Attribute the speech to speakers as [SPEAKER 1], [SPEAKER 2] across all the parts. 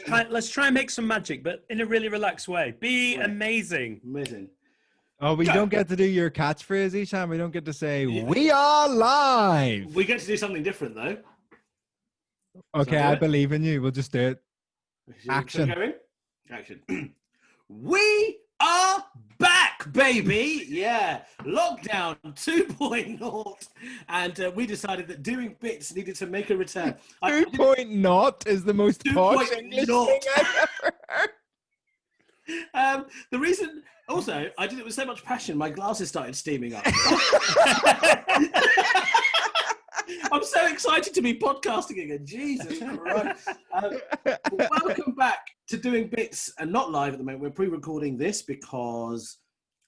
[SPEAKER 1] let's try and make some magic, but in a really relaxed way. Be amazing.
[SPEAKER 2] Amazing.
[SPEAKER 3] Oh, we don't get to do your catchphrase, Eshaan. We don't get to say, we are live.
[SPEAKER 2] We get to do something different, though.
[SPEAKER 3] Okay, I believe in you. We'll just do it. Action.
[SPEAKER 2] Action. We are back, baby. Yeah. Lockdown 2.0. And we decided that doing bits needed to make a return.
[SPEAKER 3] 2.0 is the most posh English thing I've ever heard.
[SPEAKER 2] The reason, also, I did it with so much passion, my glasses started steaming up. I'm so excited to be podcasting again. Jesus Christ. Welcome back to Doing Bits, and not live at the moment. We're pre-recording this because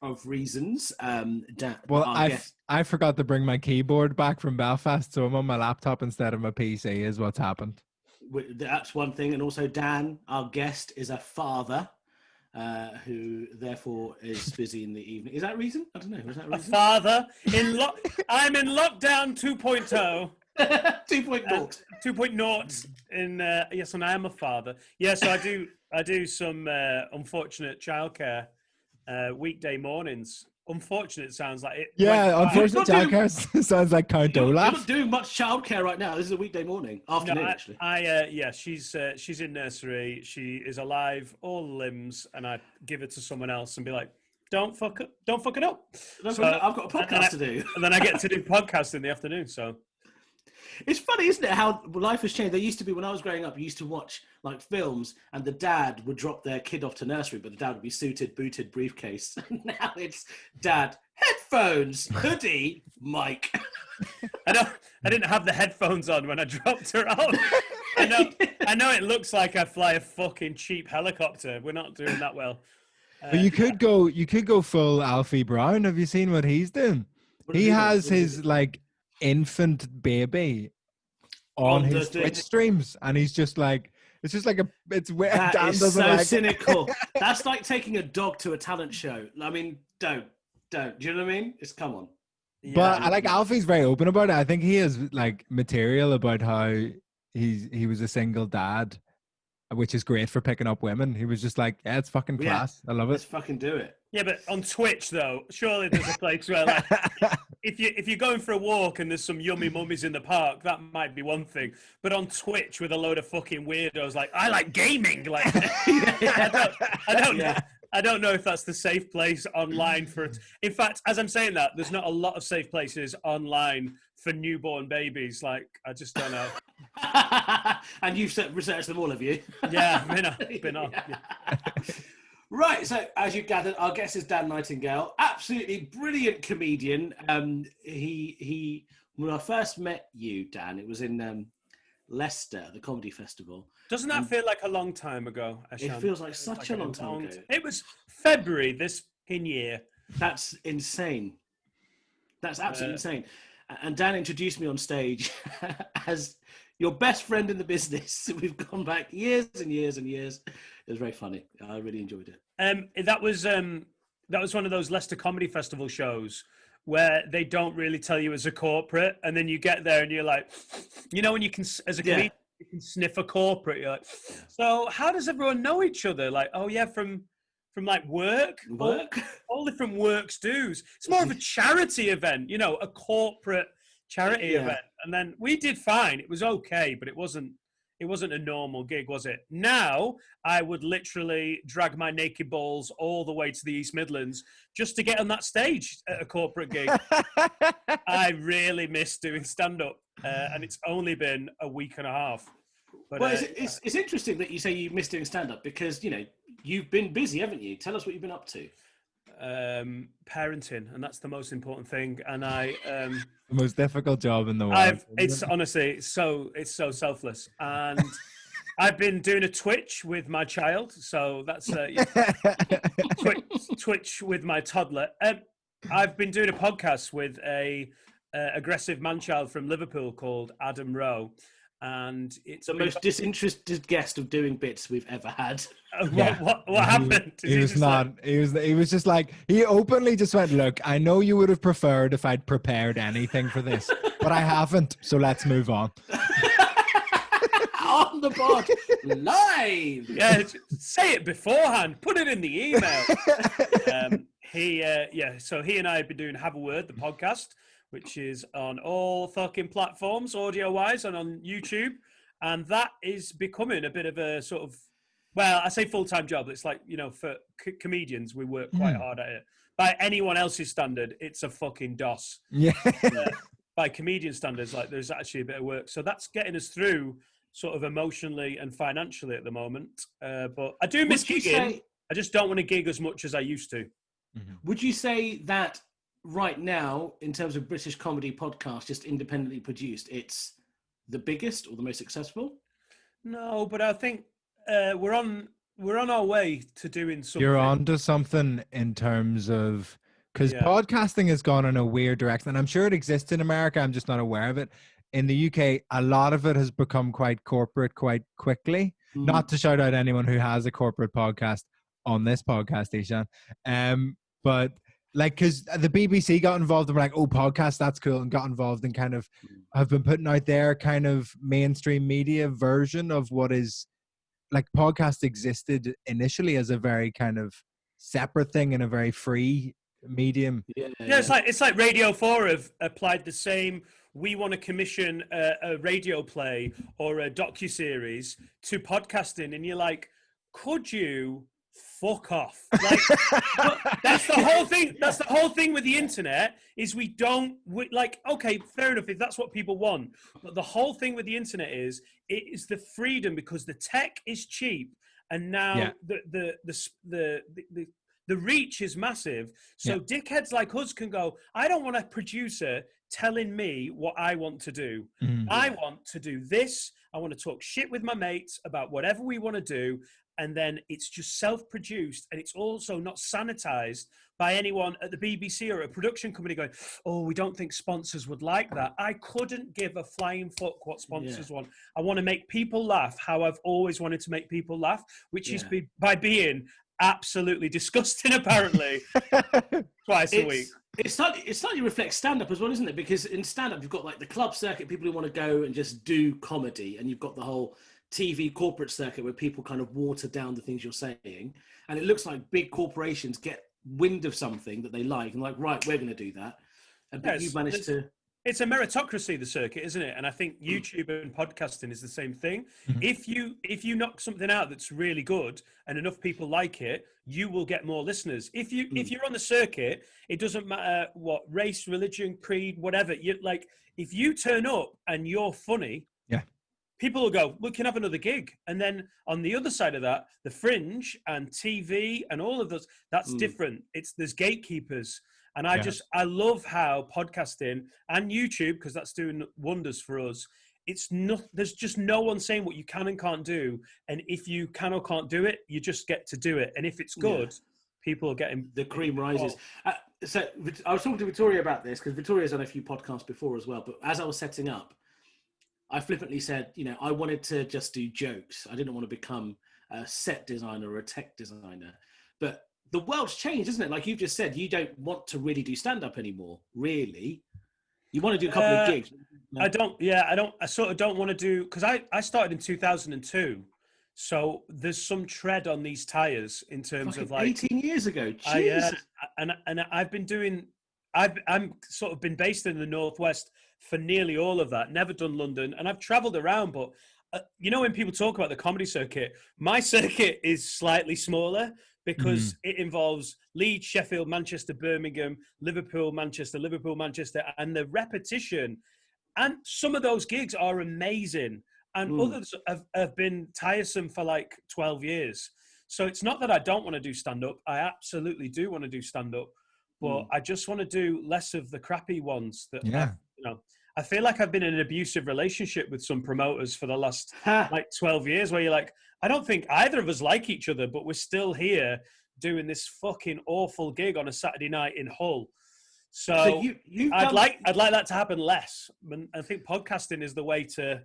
[SPEAKER 2] of reasons.
[SPEAKER 3] I forgot to bring my keyboard back from Belfast, so I'm on my laptop instead of my PC is what's happened.
[SPEAKER 2] That's one thing. And also Dan, our guest, is a father. Who therefore is busy in the evening. Is that reason? I don't know. Is that reason?
[SPEAKER 1] A father I'm in lockdown 2.0.
[SPEAKER 2] 2.0.
[SPEAKER 1] 2.0 in yes, and I am a father. Yeah, so I do some unfortunate childcare weekday mornings. Unfortunate sounds like it.
[SPEAKER 3] Yeah, unfortunate childcare sounds like Count Olaf.
[SPEAKER 2] You're not doing much childcare right now. This is a weekday morning, afternoon actually.
[SPEAKER 1] Yeah, she's in nursery. She is alive, all limbs, and I give it to someone else and be like, don't fuck it up.
[SPEAKER 2] I've got a podcast to do,
[SPEAKER 1] and then I get to do podcast in the afternoon. So.
[SPEAKER 2] It's funny, isn't it, how life has changed. There used to be, when I was growing up, you used to watch like films and the dad would drop their kid off to nursery, but the dad would be suited, booted, briefcase. Now it's dad, headphones, hoodie, mic.
[SPEAKER 1] I didn't have the headphones on when I dropped her off. I know it looks like I fly a fucking cheap helicopter. We're not doing that well.
[SPEAKER 3] But you could go full Alfie Brown. Have you seen what he's doing? He has his like infant baby on his Twitch streams, and he's just like, it's just like it's weird.
[SPEAKER 2] That is so cynical. That's like taking a dog to a talent show. I mean, don't. Do you know what I mean? It's come on.
[SPEAKER 3] But I like Alfie's very open about it. I think he has like material about how he was a single dad, which is great for picking up women. He was just like, yeah, it's fucking class. I love it.
[SPEAKER 2] Let's fucking do it.
[SPEAKER 1] Yeah, but on Twitch though, surely there's a place where like, if you're going for a walk and there's some yummy mummies in the park, that might be one thing. But on Twitch with a load of fucking weirdos like, I like gaming, like I don't know if that's the safe place online for it. In fact, as I'm saying that, there's not a lot of safe places online for newborn babies. Like, I just don't know.
[SPEAKER 2] And you've researched them all, have you?
[SPEAKER 1] Yeah, been on. Yeah.
[SPEAKER 2] Right, so as you gathered, our guest is Dan Nightingale, absolutely brilliant comedian. He when I first met you, Dan, it was in Leicester, the comedy festival.
[SPEAKER 1] Doesn't that feel like a long time ago, Eshaan?
[SPEAKER 2] It feels like such a long time ago.
[SPEAKER 1] It was February this year.
[SPEAKER 2] That's insane. That's absolutely insane. And Dan introduced me on stage as your best friend in the business. We've gone back years and years and years. It was very funny. I really enjoyed it.
[SPEAKER 1] That was one of those Leicester Comedy Festival shows where they don't really tell you as a corporate, and then you get there and you're like, you know, when you can, as a comedian, you can sniff a corporate. You're like, so how does everyone know each other? Like, oh yeah, from like work, all different works dues. It's more of a charity event, you know, a corporate charity event. And then we did fine. It was okay, but it wasn't a normal gig, was it? Now, I would literally drag my naked balls all the way to the East Midlands just to get on that stage at a corporate gig. I really miss doing stand-up, and it's only been a week and a half. But,
[SPEAKER 2] well, it's interesting that you say you miss doing stand-up because, you know, you've been busy, haven't you? Tell us what you've been up to.
[SPEAKER 1] Parenting, and that's the most important thing. And the
[SPEAKER 3] most difficult job in the world.
[SPEAKER 1] It's honestly so selfless. And I've been doing a Twitch with my child, so that's Twitch with my toddler. I've been doing a podcast with a aggressive man-child from Liverpool called Adam Rowe. And it's
[SPEAKER 2] the most disinterested guest of Doing Bits we've ever had.
[SPEAKER 1] What happened?
[SPEAKER 3] He was just like, he openly just went, look, I know you would have preferred if I'd prepared anything for this, but I haven't. So let's move on.
[SPEAKER 2] on the pod live.
[SPEAKER 1] Yeah, say it beforehand. Put it in the email. So he and I have been doing Have a Word, the podcast, which is on all fucking platforms, audio-wise, and on YouTube. And that is becoming a bit of a sort of, well, I say full-time job. It's like, for comedians, we work quite hard at it. By anyone else's standard, it's a fucking DOS.
[SPEAKER 3] Yeah.
[SPEAKER 1] By comedian standards, like there's actually a bit of work. So that's getting us through sort of emotionally and financially at the moment. But I do miss gigging. I just don't want to gig as much as I used to.
[SPEAKER 2] Would you say that right now, in terms of British comedy podcasts, just independently produced, it's the biggest or the most successful?
[SPEAKER 1] No, but I think we're on our way to doing something.
[SPEAKER 3] You're on to something in terms of, because podcasting has gone in a weird direction, and I'm sure it exists in America. I'm just not aware of it. In the UK, a lot of it has become quite corporate quite quickly. Not to shout out anyone who has a corporate podcast on this podcast, Eshaan. But like, because the BBC got involved and were like, oh, podcast, that's cool, and got involved and kind of have been putting out their kind of mainstream media version of what is, like, podcast existed initially as a very kind of separate thing and a very free medium.
[SPEAKER 1] Yeah, it's like Radio 4 have applied the same. We want to commission a radio play or a docuseries to podcasting, and you're like, could you fuck off? Like, that's the whole thing. That's the whole thing with the internet is okay, fair enough if that's what people want, but the whole thing with the internet is it is the freedom because the tech is cheap, and now the reach is massive. So dickheads like us can go, I don't want a producer telling me what I want to do. I want to do this. I want to talk shit with my mates about whatever we want to do. And then it's just self-produced, and it's also not sanitized by anyone at the BBC or a production company going, oh, we don't think sponsors would like that. I couldn't give a flying fuck what sponsors want. I want to make people laugh how I've always wanted to make people laugh, which is by being absolutely disgusting, apparently, twice a week.
[SPEAKER 2] It slightly reflects stand-up as well, isn't it? Because in stand-up, you've got like the club circuit, people who want to go and just do comedy, and you've got the whole TV corporate circuit where people kind of water down the things you're saying. And it looks like big corporations get wind of something that they like and like, right, we're going to do that. And you've managed to...
[SPEAKER 1] It's a meritocracy, the circuit, isn't it? And I think YouTube and podcasting is the same thing. If you knock something out that's really good and enough people like it, you will get more listeners. If you're on the circuit, it doesn't matter what race, religion, creed, whatever. If you turn up and you're funny, people will go, we can have another gig. And then on the other side of that, the Fringe and TV and all of those, that's different. There's gatekeepers. And I love how podcasting and YouTube, because that's doing wonders for us, there's just no one saying what you can and can't do. And if you can or can't do it, you just get to do it. And if it's good, people are getting...
[SPEAKER 2] The cream rises. So I was talking to Vittorio about this, because Vittorio's done a few podcasts before as well. But as I was setting up, I flippantly said, I wanted to just do jokes. I didn't want to become a set designer or a tech designer. But the world's changed, isn't it? Like you've just said, you don't want to really do stand-up anymore, really. You want to do a couple of gigs.
[SPEAKER 1] I sort of don't want to do... Because I started in 2002. So there's some tread on these tires in terms of like...
[SPEAKER 2] 18 years ago. Jesus.
[SPEAKER 1] And I've been doing... I'm sort of been based in the Northwest for nearly all of that. Never done London, and I've travelled around. But when people talk about the comedy circuit, my circuit is slightly smaller because it involves Leeds, Sheffield, Manchester, Birmingham, Liverpool, Manchester, and the repetition. And some of those gigs are amazing, and others have been tiresome for like 12 years. So it's not that I don't want to do stand-up. I absolutely do want to do stand-up. But I just want to do less of the crappy ones. I feel like I've been in an abusive relationship with some promoters for the last 12 years, where you're like, I don't think either of us like each other, but we're still here doing this fucking awful gig on a Saturday night in Hull. So I'd like that to happen less. I think podcasting is the way to.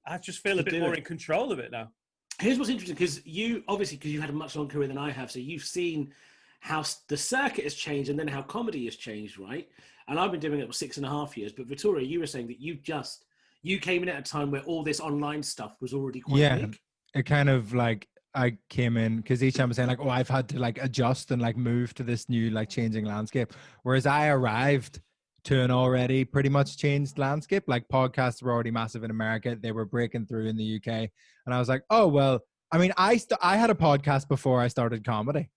[SPEAKER 1] I just feel a bit more in control of it now.
[SPEAKER 2] Here's what's interesting, because you had a much longer career than I have, so you've seen how the circuit has changed and then how comedy has changed, right? And I've been doing it for 6.5 years. But Vittorio, you were saying that you you came in at a time where all this online stuff was already quite big.
[SPEAKER 3] It kind of like I came in because each time I was saying like, oh, I've had to like adjust and like move to this new like changing landscape. Whereas I arrived to an already pretty much changed landscape. Like podcasts were already massive in America. They were breaking through in the UK. And I was like, oh, well, I mean, I had a podcast before I started comedy.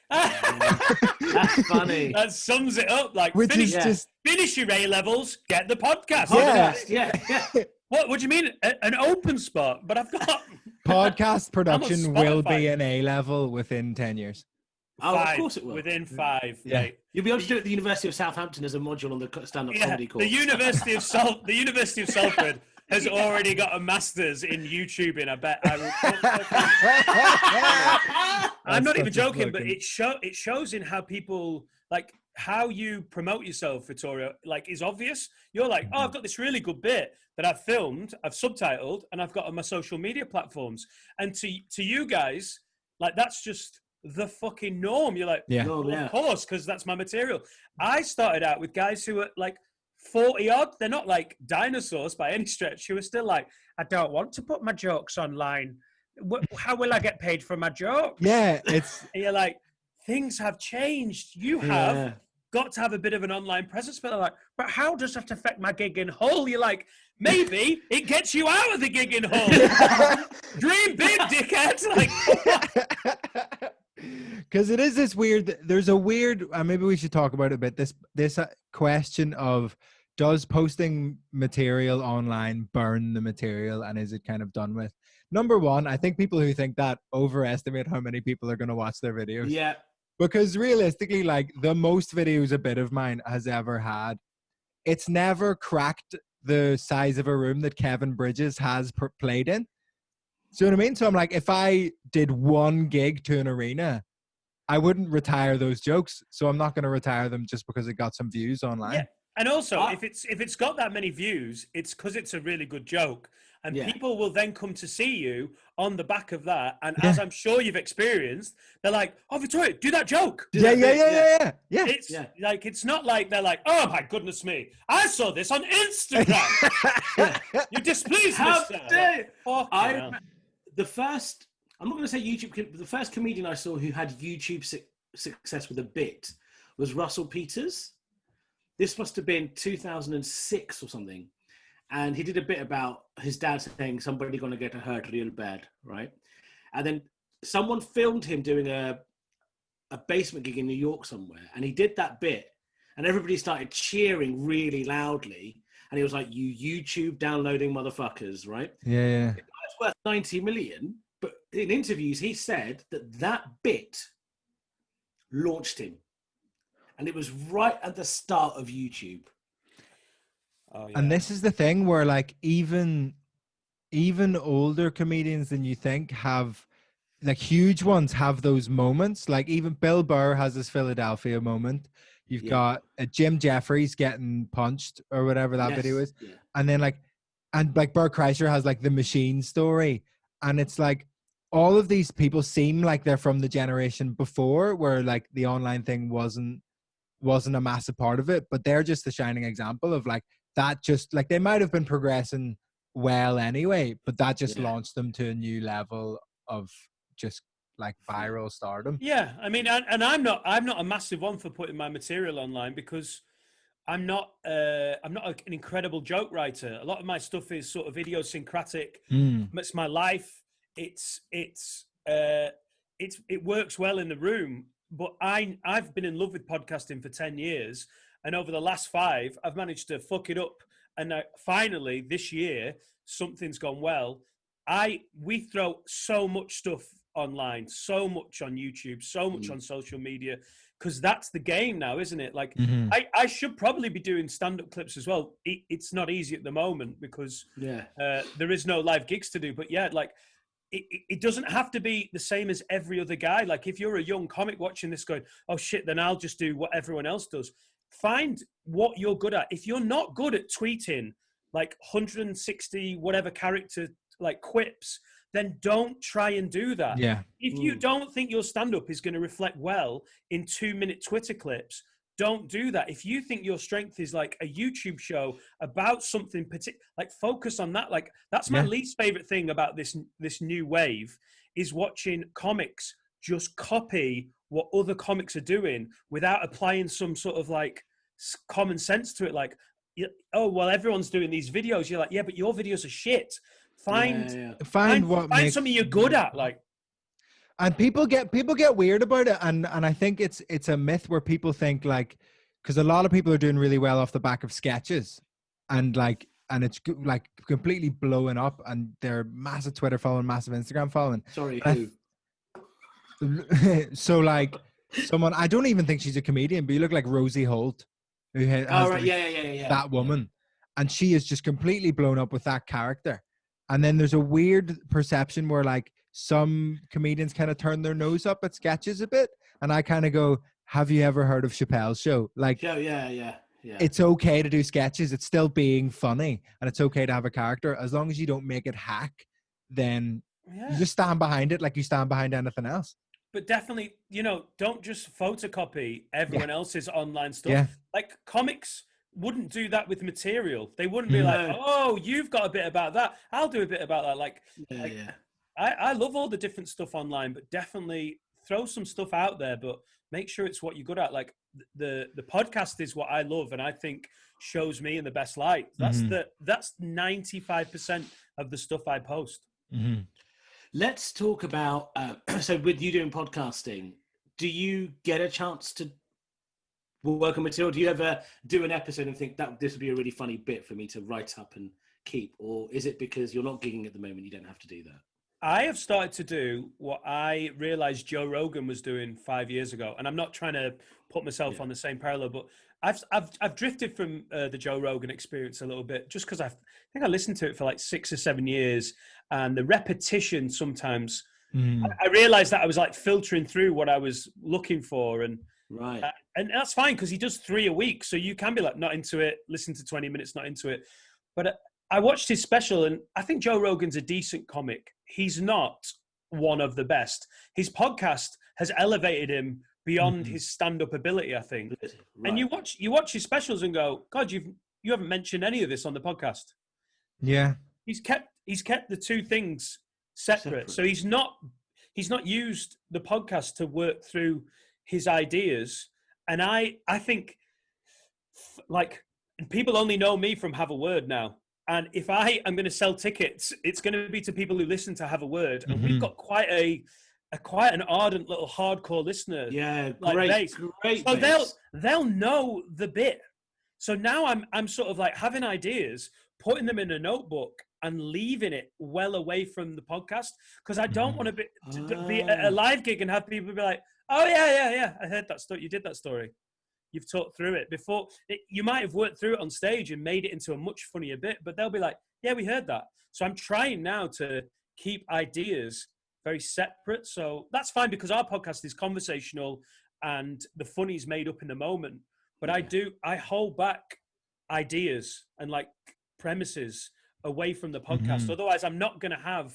[SPEAKER 2] That's funny.
[SPEAKER 1] That sums it up. Like,
[SPEAKER 3] Which
[SPEAKER 1] finish,
[SPEAKER 3] is just
[SPEAKER 1] finish your A levels, get the podcast.
[SPEAKER 2] Yeah.
[SPEAKER 1] What do you mean? An open spot? But I've got
[SPEAKER 3] podcast production will be an A level within 10 years.
[SPEAKER 2] Oh, of course it will.
[SPEAKER 1] Within 5.
[SPEAKER 3] Yeah.
[SPEAKER 1] Mate.
[SPEAKER 2] You'll be able to do it at the University of Southampton as a module on the stand-up comedy course.
[SPEAKER 1] The University of Salford has already got a master's in YouTubing. I bet. I'm not even joking, but it shows in how people like how you promote yourself, Vittorio. Like, is obvious. You're like, oh, I've got this really good bit that I've filmed, I've subtitled, and I've got on my social media platforms. And to you guys, like that's just the fucking norm. You're like, of course, because that's my material. I started out with guys who were like 40 odd. They're not like dinosaurs by any stretch. Who are still like, I don't want to put my jokes online. How will I get paid for my jokes?
[SPEAKER 3] Yeah, it's.
[SPEAKER 1] And you're like, things have changed. You have got to have a bit of an online presence. But they're like, but how does that affect my gig in Hull? You're like, maybe it gets you out of the gig in Hull. Dream big, dickhead. Like.
[SPEAKER 3] Because it is this weird, there's a weird, maybe we should talk about it a bit, this question of, does posting material online burn the material, and is it kind of done with? Number one, I think people who think that overestimate how many people are going to watch their videos.
[SPEAKER 2] Yeah.
[SPEAKER 3] Because realistically, like the most videos a bit of mine has ever had, it's never cracked the size of a room that Kevin Bridges has played in. So you know what I mean? So I'm like, if I did one gig to an arena, I wouldn't retire those jokes. So I'm not going to retire them just because it got some views online.
[SPEAKER 1] Yeah. And also, if it's got that many views, it's because it's a really good joke. And people will then come to see you on the back of that. And as I'm sure you've experienced, they're like, oh, Vittorio, do that joke.
[SPEAKER 3] Yeah.
[SPEAKER 1] It's like, it's not like they're like, oh my goodness me, I saw this on Instagram. You're displeased,
[SPEAKER 2] How
[SPEAKER 1] mister.
[SPEAKER 2] dare
[SPEAKER 1] Like,
[SPEAKER 2] I'm not going to say YouTube, the first comedian I saw who had YouTube success with a bit was Russell Peters. This must have been 2006 or something. And he did a bit about his dad saying somebody going to get hurt real bad, right? And then someone filmed him doing a basement gig in New York somewhere. And he did that bit and everybody started cheering really loudly. And he was like, you YouTube downloading motherfuckers, right?
[SPEAKER 3] Yeah.
[SPEAKER 2] It's worth 90 million. But in interviews, he said that bit launched him. And it was right at the start of YouTube.
[SPEAKER 1] oh, yeah.
[SPEAKER 3] And this is the thing where like even older comedians than you think have, like huge ones have those moments. Like even Bill Burr has this Philadelphia moment. You've got Jim Jeffries getting punched or whatever that video is. Yeah. And then like Bert Kreischer has like the machine story. And it's like all of these people seem like they're from the generation before where like the online thing wasn't a massive part of it, but they're just the shining example of like that. Just like they might have been progressing well anyway, but that just launched them to a new level of just like viral stardom.
[SPEAKER 1] Yeah, I mean, and I'm not a massive one for putting my material online because I'm not an incredible joke writer. A lot of my stuff is sort of idiosyncratic. It's my life. It works well in the room. But I've been in love with podcasting for 10 years. And over the last 5, I've managed to fuck it up. And finally, this year, something's gone well. We throw so much stuff online, so much on YouTube, so much on social media, because that's the game now, isn't it? Like, I should probably be doing stand-up clips as well. It's not easy at the moment because there is no live gigs to do. But yeah, like, it doesn't have to be the same as every other guy. Like if you're a young comic watching this going, oh shit, then I'll just do what everyone else does. Find what you're good at. If you're not good at tweeting like 160 whatever character like quips, then don't try and do that.
[SPEAKER 3] Yeah.
[SPEAKER 1] If you don't think your stand-up is going to reflect well in 2-minute Twitter clips, don't do that. If you think your strength is like a YouTube show about something particular, like focus on that. Like that's my least favorite thing about this new wave is watching comics just copy what other comics are doing without applying some sort of like common sense to it. Like, oh, well, everyone's doing these videos. You're like, yeah, but your videos are shit. Find something you're good at. Like,
[SPEAKER 3] and people get weird about it, and I think it's a myth where people think like, because a lot of people are doing really well off the back of sketches, and it's like completely blowing up, and they're massive Twitter following, massive Instagram following.
[SPEAKER 2] Sorry, who?
[SPEAKER 3] So like someone, I don't even think she's a comedian, but you look like Rosie Holt, who has that woman, and she is just completely blown up with that character. And then there's a weird perception where like some comedians kind of turn their nose up at sketches a bit, and I kind of go, have you ever heard of Chappelle's show? Like,
[SPEAKER 2] yeah.
[SPEAKER 3] It's okay to do sketches. It's still being funny, and it's okay to have a character as long as you don't make it hack. Then you just stand behind it like you stand behind anything else.
[SPEAKER 1] But definitely, don't just photocopy everyone else's online stuff.
[SPEAKER 3] Yeah.
[SPEAKER 1] Like comics wouldn't do that with material. They wouldn't be like, oh, you've got a bit about that, I'll do a bit about that. Like, I love all the different stuff online, but definitely throw some stuff out there, but make sure it's what you're good at. Like the podcast is what I love, and I think shows me in the best light. That's 95% of the stuff I post.
[SPEAKER 3] Mm-hmm.
[SPEAKER 2] Let's talk about, so with you doing podcasting, do you get a chance to work on material? Do you ever do an episode and think that this would be a really funny bit for me to write up and keep? Or is it because you're not gigging at the moment, you don't have to do that?
[SPEAKER 1] I have started to do what I realized Joe Rogan was doing 5 years ago. And I'm not trying to put myself on the same parallel, but I've drifted from the Joe Rogan experience a little bit, just because I think I listened to it for like 6 or 7 years, and the repetition sometimes, I realized that I was like filtering through what I was looking for, and and that's fine because he does 3 a week, so you can be like not into it, listen to 20 minutes, not into it. But I watched his special, and I think Joe Rogan's a decent comic. He's not one of the best. His podcast has elevated him beyond his stand-up ability, I think. And you watch his specials and go, God, you haven't mentioned any of this on the podcast.
[SPEAKER 3] Yeah.
[SPEAKER 1] He's kept the two things separate. So he's not used the podcast to work through his ideas. And I think like people only know me from Have a Word now. And if I am going to sell tickets, it's going to be to people who listen to Have a Word. And we've got quite an ardent little hardcore listener.
[SPEAKER 2] Yeah,
[SPEAKER 1] great. So
[SPEAKER 2] base.
[SPEAKER 1] they'll know the bit. So now I'm sort of like having ideas, putting them in a notebook and leaving it well away from the podcast, because I don't want to be at a live gig and have people be like, oh yeah, I heard that story. You did that story. You've talked through it before. You might have worked through it on stage and made it into a much funnier bit, but they'll be like, yeah, we heard that. So I'm trying now to keep ideas very separate. So that's fine, because our podcast is conversational and the funny's made up in the moment. But I hold back ideas and like premises away from the podcast. Otherwise I'm not going to have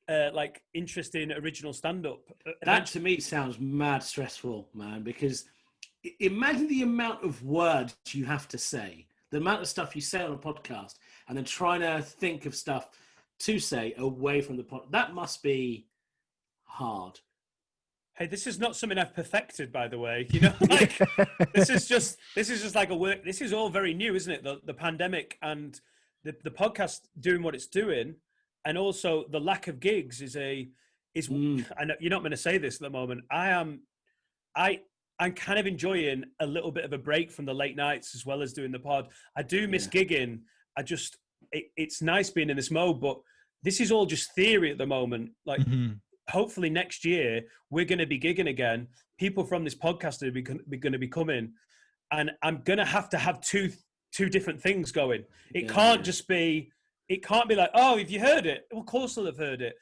[SPEAKER 1] like interesting original stand-up.
[SPEAKER 2] That to me sounds mad stressful, man, because imagine the amount of words you have to say, the amount of stuff you say on a podcast, and then trying to think of stuff to say away from the pod. That must be hard.
[SPEAKER 1] Hey, this is not something I've perfected, by the way. Like this is just like a work. This is all very new, isn't it? The pandemic and the podcast doing what it's doing, and also the lack of gigs is. I know you're not going to say this at the moment. I'm kind of enjoying a little bit of a break from the late nights as well as doing the pod. I do miss gigging. It's nice being in this mode, but this is all just theory at the moment. Like, hopefully next year we're going to be gigging again. People from this podcast are going to be coming, and I'm going to have two different things going. It can't just be. It can't be like, oh, have you heard it? Well, of course I'll have heard it,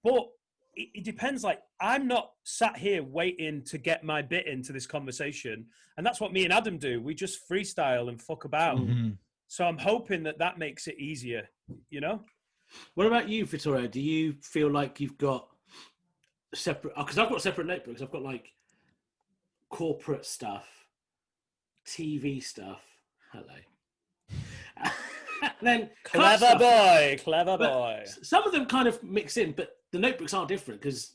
[SPEAKER 1] but it depends. Like, I'm not sat here waiting to get my bit into this conversation. And that's what me and Adam do. We just freestyle and fuck about. So I'm hoping that makes it easier,
[SPEAKER 2] What about you, Vittorio? Do you feel like you've got separate, because I've got separate notebooks. I've got like corporate stuff TV stuff. Hello. Then
[SPEAKER 1] clever boy.
[SPEAKER 2] Some of them kind of mix in, but the notebooks are different because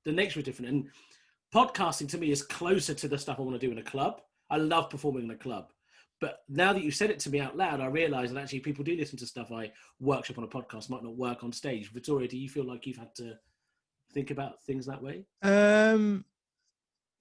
[SPEAKER 2] the nature is different. And podcasting to me is closer to the stuff I want to do in a club. I love performing in a club. But now that you've said it to me out loud, I realise that actually people do listen to stuff I workshop on a podcast, might not work on stage. Vittorio, do you feel like you've had to think about things that way?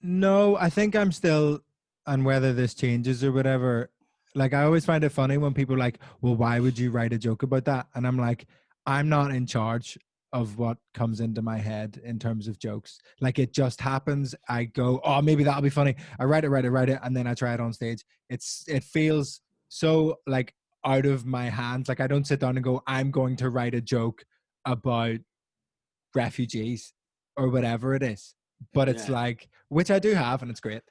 [SPEAKER 3] No, I think I'm still, and whether this changes or whatever, like I always find it funny when people are like, well, why would you write a joke about that? And I'm like, I'm not in charge of what comes into my head in terms of jokes. Like it just happens. I go, oh, maybe that'll be funny. I write it, and then I try it on stage. It feels so like out of my hands. Like I don't sit down and go, I'm going to write a joke about refugees or whatever it is. But it's like, which I do have, and it's great.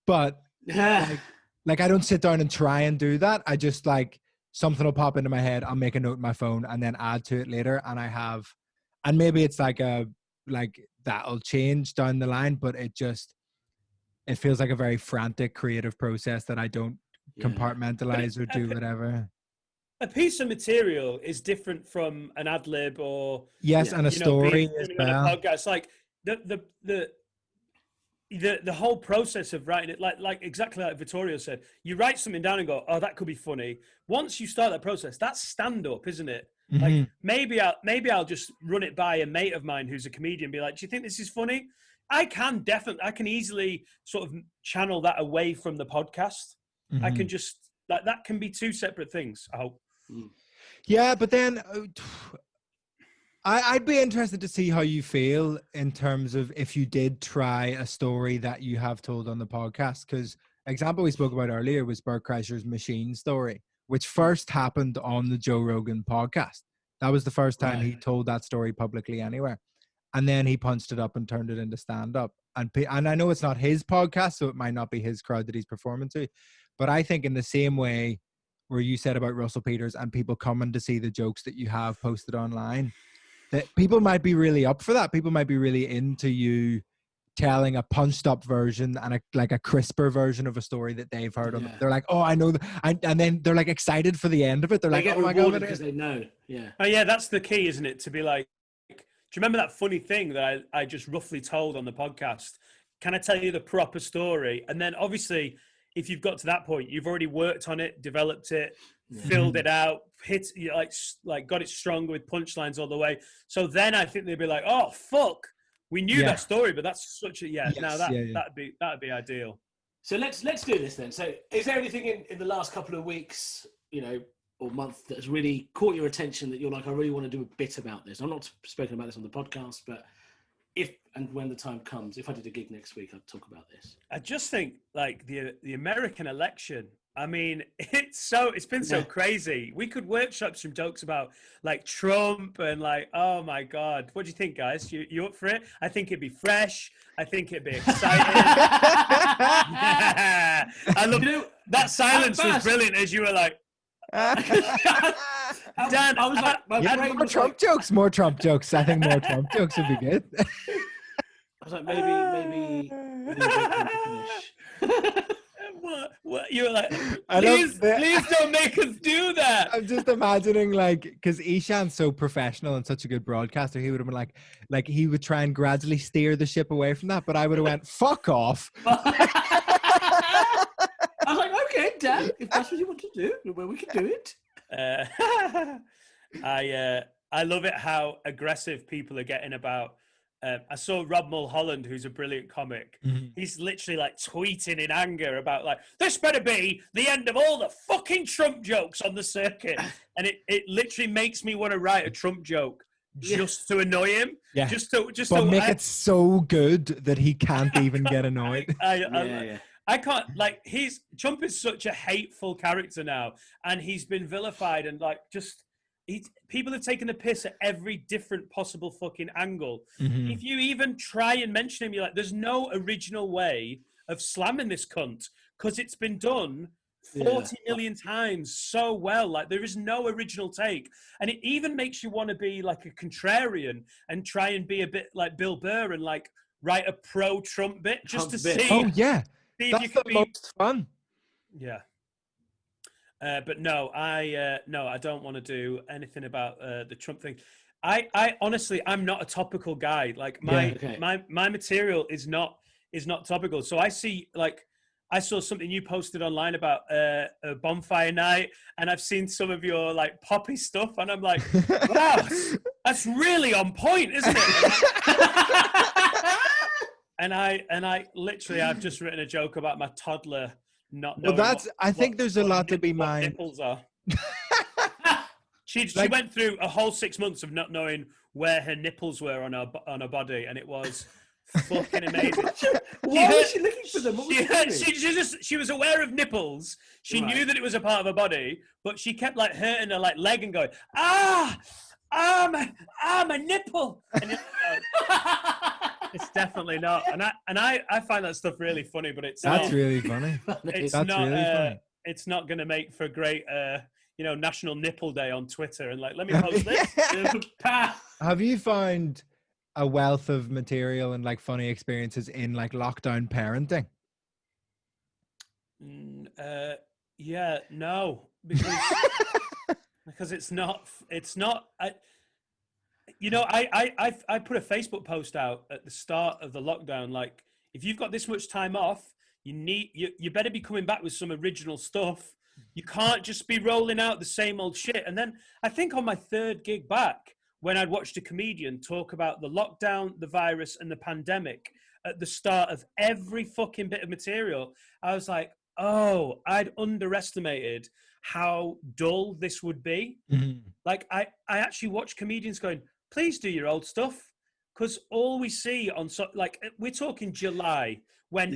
[SPEAKER 3] But like I don't sit down and try and do that. I just like something will pop into my head. I'll make a note in my phone and then add to it later. And maybe it's like that'll change down the line, but it feels like a very frantic creative process that I don't compartmentalize or do whatever.
[SPEAKER 1] A piece of material is different from an ad lib or
[SPEAKER 3] and a story as well.
[SPEAKER 1] A podcast. Like the whole process of writing it, like exactly like Vittorio said, you write something down and go, oh, that could be funny. Once you start that process, that's stand up, isn't it? Like maybe I'll just run it by a mate of mine who's a comedian and be like, do you think this is funny? I can easily sort of channel that away from the podcast. I can just that can be two separate things, I hope.
[SPEAKER 3] Yeah, but then I'd be interested to see how you feel in terms of if you did try a story that you have told on the podcast, because example we spoke about earlier was Bert Kreischer's machine story, which first happened on the Joe Rogan podcast. That was the first time he told that story publicly anywhere. And then he punched it up and turned it into stand-up. And I know it's not his podcast, so it might not be his crowd that he's performing to. But I think in the same way where you said about Russell Peters and people coming to see the jokes that you have posted online, that people might be really up for that. People might be really into you telling a punched up version and a crisper version of a story that they've heard on. They're like, oh, I know and then they're like excited for the end of it. They're like,
[SPEAKER 2] get
[SPEAKER 3] oh my God,
[SPEAKER 2] because they know.
[SPEAKER 1] Oh yeah, that's the key, isn't it? To be like, do you remember that funny thing that I just roughly told on the podcast? Can I tell you the proper story? And then obviously, if you've got to that point, you've already worked on it, developed it, filled it out, like got it stronger with punchlines all the way. So then I think they'd be like, oh fuck, we knew that story, but that's such a that'd be ideal.
[SPEAKER 2] So let's do this then. So is there anything in the last couple of weeks, or month that has really caught your attention that you're like, I really want to do a bit about this? I'm not spoken about this on the podcast, but if and when the time comes, if I did a gig next week, I'd talk about this.
[SPEAKER 1] I just think like the American election, I mean, it's been so crazy. We could workshop some jokes about like Trump and like, oh my God, what do you think, guys? You up for it? I think it'd be fresh. I think it'd be exciting. I love that silence was brilliant as you were like, Dan,
[SPEAKER 2] I was like,
[SPEAKER 3] more Trump jokes. I think more Trump jokes would be good.
[SPEAKER 2] I was like, maybe finish.
[SPEAKER 1] What? You were like, please don't make us do that.
[SPEAKER 3] I'm just imagining, like, because Eshaan's so professional and such a good broadcaster, he would have been like he would try and gradually steer the ship away from that, but I would have went, fuck off.
[SPEAKER 2] I was like, okay, Dan, if that's what you want to do, well, we can do it.
[SPEAKER 1] I love it how aggressive people are getting about. I saw Rob Mulholland, who's a brilliant comic. He's literally like tweeting in anger about like, this better be the end of all the fucking Trump jokes on the circuit. And it literally makes me want to write a Trump joke just to annoy him. Yeah. Just to
[SPEAKER 3] make it so good that he can't even get annoyed.
[SPEAKER 1] I can't, like, Trump is such a hateful character now, and he's been vilified and like people have taken the piss at every different possible fucking angle. If you even try and mention him, you're like, there's no original way of slamming this cunt because it's been done 40 million times so well. Like, there is no original take. And it even makes you want to be like a contrarian and try and be a bit like Bill Burr and like write a pro-Trump bit just to see.
[SPEAKER 3] Oh, yeah. That's the most fun.
[SPEAKER 1] Yeah. But no, I don't want to do anything about the Trump thing. I honestly, I'm not a topical guy. Like my material is not topical. So I see, like, I saw something you posted online about a bonfire night, and I've seen some of your like poppy stuff, and I'm like, wow, that's really on point, isn't it? And I literally, I've just written a joke about my toddler not knowing.
[SPEAKER 3] Well, I think there's a lot to be mined.
[SPEAKER 1] Nipples are. She went through a whole 6 months of not knowing where her nipples were on her body, and it was fucking amazing.
[SPEAKER 2] Why was she looking for them?
[SPEAKER 1] She was aware of nipples. She knew that it was a part of her body, but she kept like hurting her like leg and going, my nipple. And it's definitely not. And I find that stuff really funny, but
[SPEAKER 3] that's really funny.
[SPEAKER 1] It's not really funny. It's not going to make for a great, National Nipple Day on Twitter. And like, let me post this.
[SPEAKER 3] Have you found a wealth of material and like funny experiences in like lockdown parenting?
[SPEAKER 1] Yeah, no, because it's not. I put a Facebook post out at the start of the lockdown. Like, if you've got this much time off, you better be coming back with some original stuff. You can't just be rolling out the same old shit. And then I think on my third gig back, when I'd watched a comedian talk about the lockdown, the virus, and the pandemic at the start of every fucking bit of material, I was like, oh, I'd underestimated how dull this would be. Mm-hmm. Like, I actually watch comedians going, please do your old stuff. Because all we see on, we're talking July, when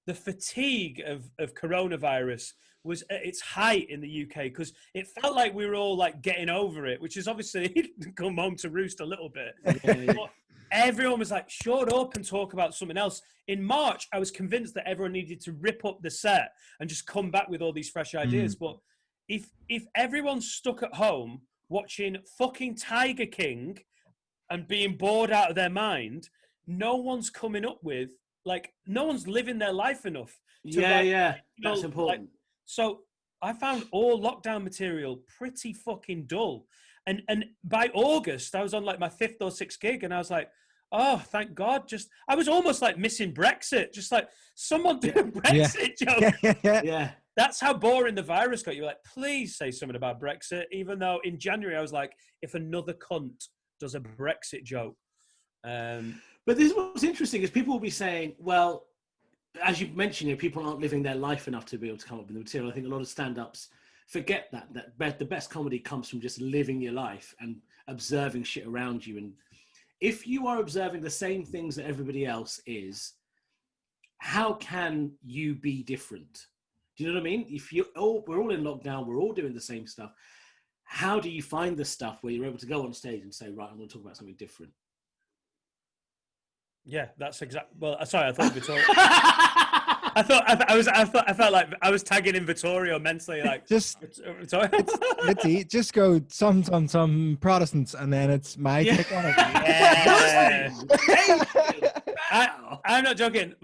[SPEAKER 1] the fatigue of coronavirus was at its height in the UK, because it felt like we were all like getting over it, which is obviously come home to roost a little bit. Yeah. But everyone was like, shut up and talk about something else. In March, I was convinced that everyone needed to rip up the set and just come back with all these fresh ideas. But if everyone's stuck at home watching fucking Tiger King and being bored out of their mind, no one's coming up with, like, no one's living their life enough.
[SPEAKER 2] That's important.
[SPEAKER 1] So I found all lockdown material pretty fucking dull. And by August, I was on like my 5th or 6th gig, and I was like, oh, thank God. I was almost like missing Brexit. Just like, someone do a Brexit joke.
[SPEAKER 2] Yeah.
[SPEAKER 1] That's how boring the virus got. You're like, please say something about Brexit. Even though in January, I was like, if another cunt does a Brexit joke.
[SPEAKER 2] But this is what's interesting, is people will be saying, well, as you mentioned, people aren't living their life enough to be able to come up with the material. I think a lot of stand-ups forget that the best comedy comes from just living your life and observing shit around you. And if you are observing the same things that everybody else is, how can you be different? Do you know what I mean? If we're all in lockdown, we're all doing the same stuff. How do you find the stuff where you're able to go on stage and say, right, I'm going to talk about something different?
[SPEAKER 1] Yeah, that's exactly. Well, sorry, I thought Vittorio. I felt like I was tagging in Vittorio mentally, like
[SPEAKER 3] just Vittorio. It's just go some Protestants, and then it's my take on it.
[SPEAKER 1] Yeah. I'm not joking.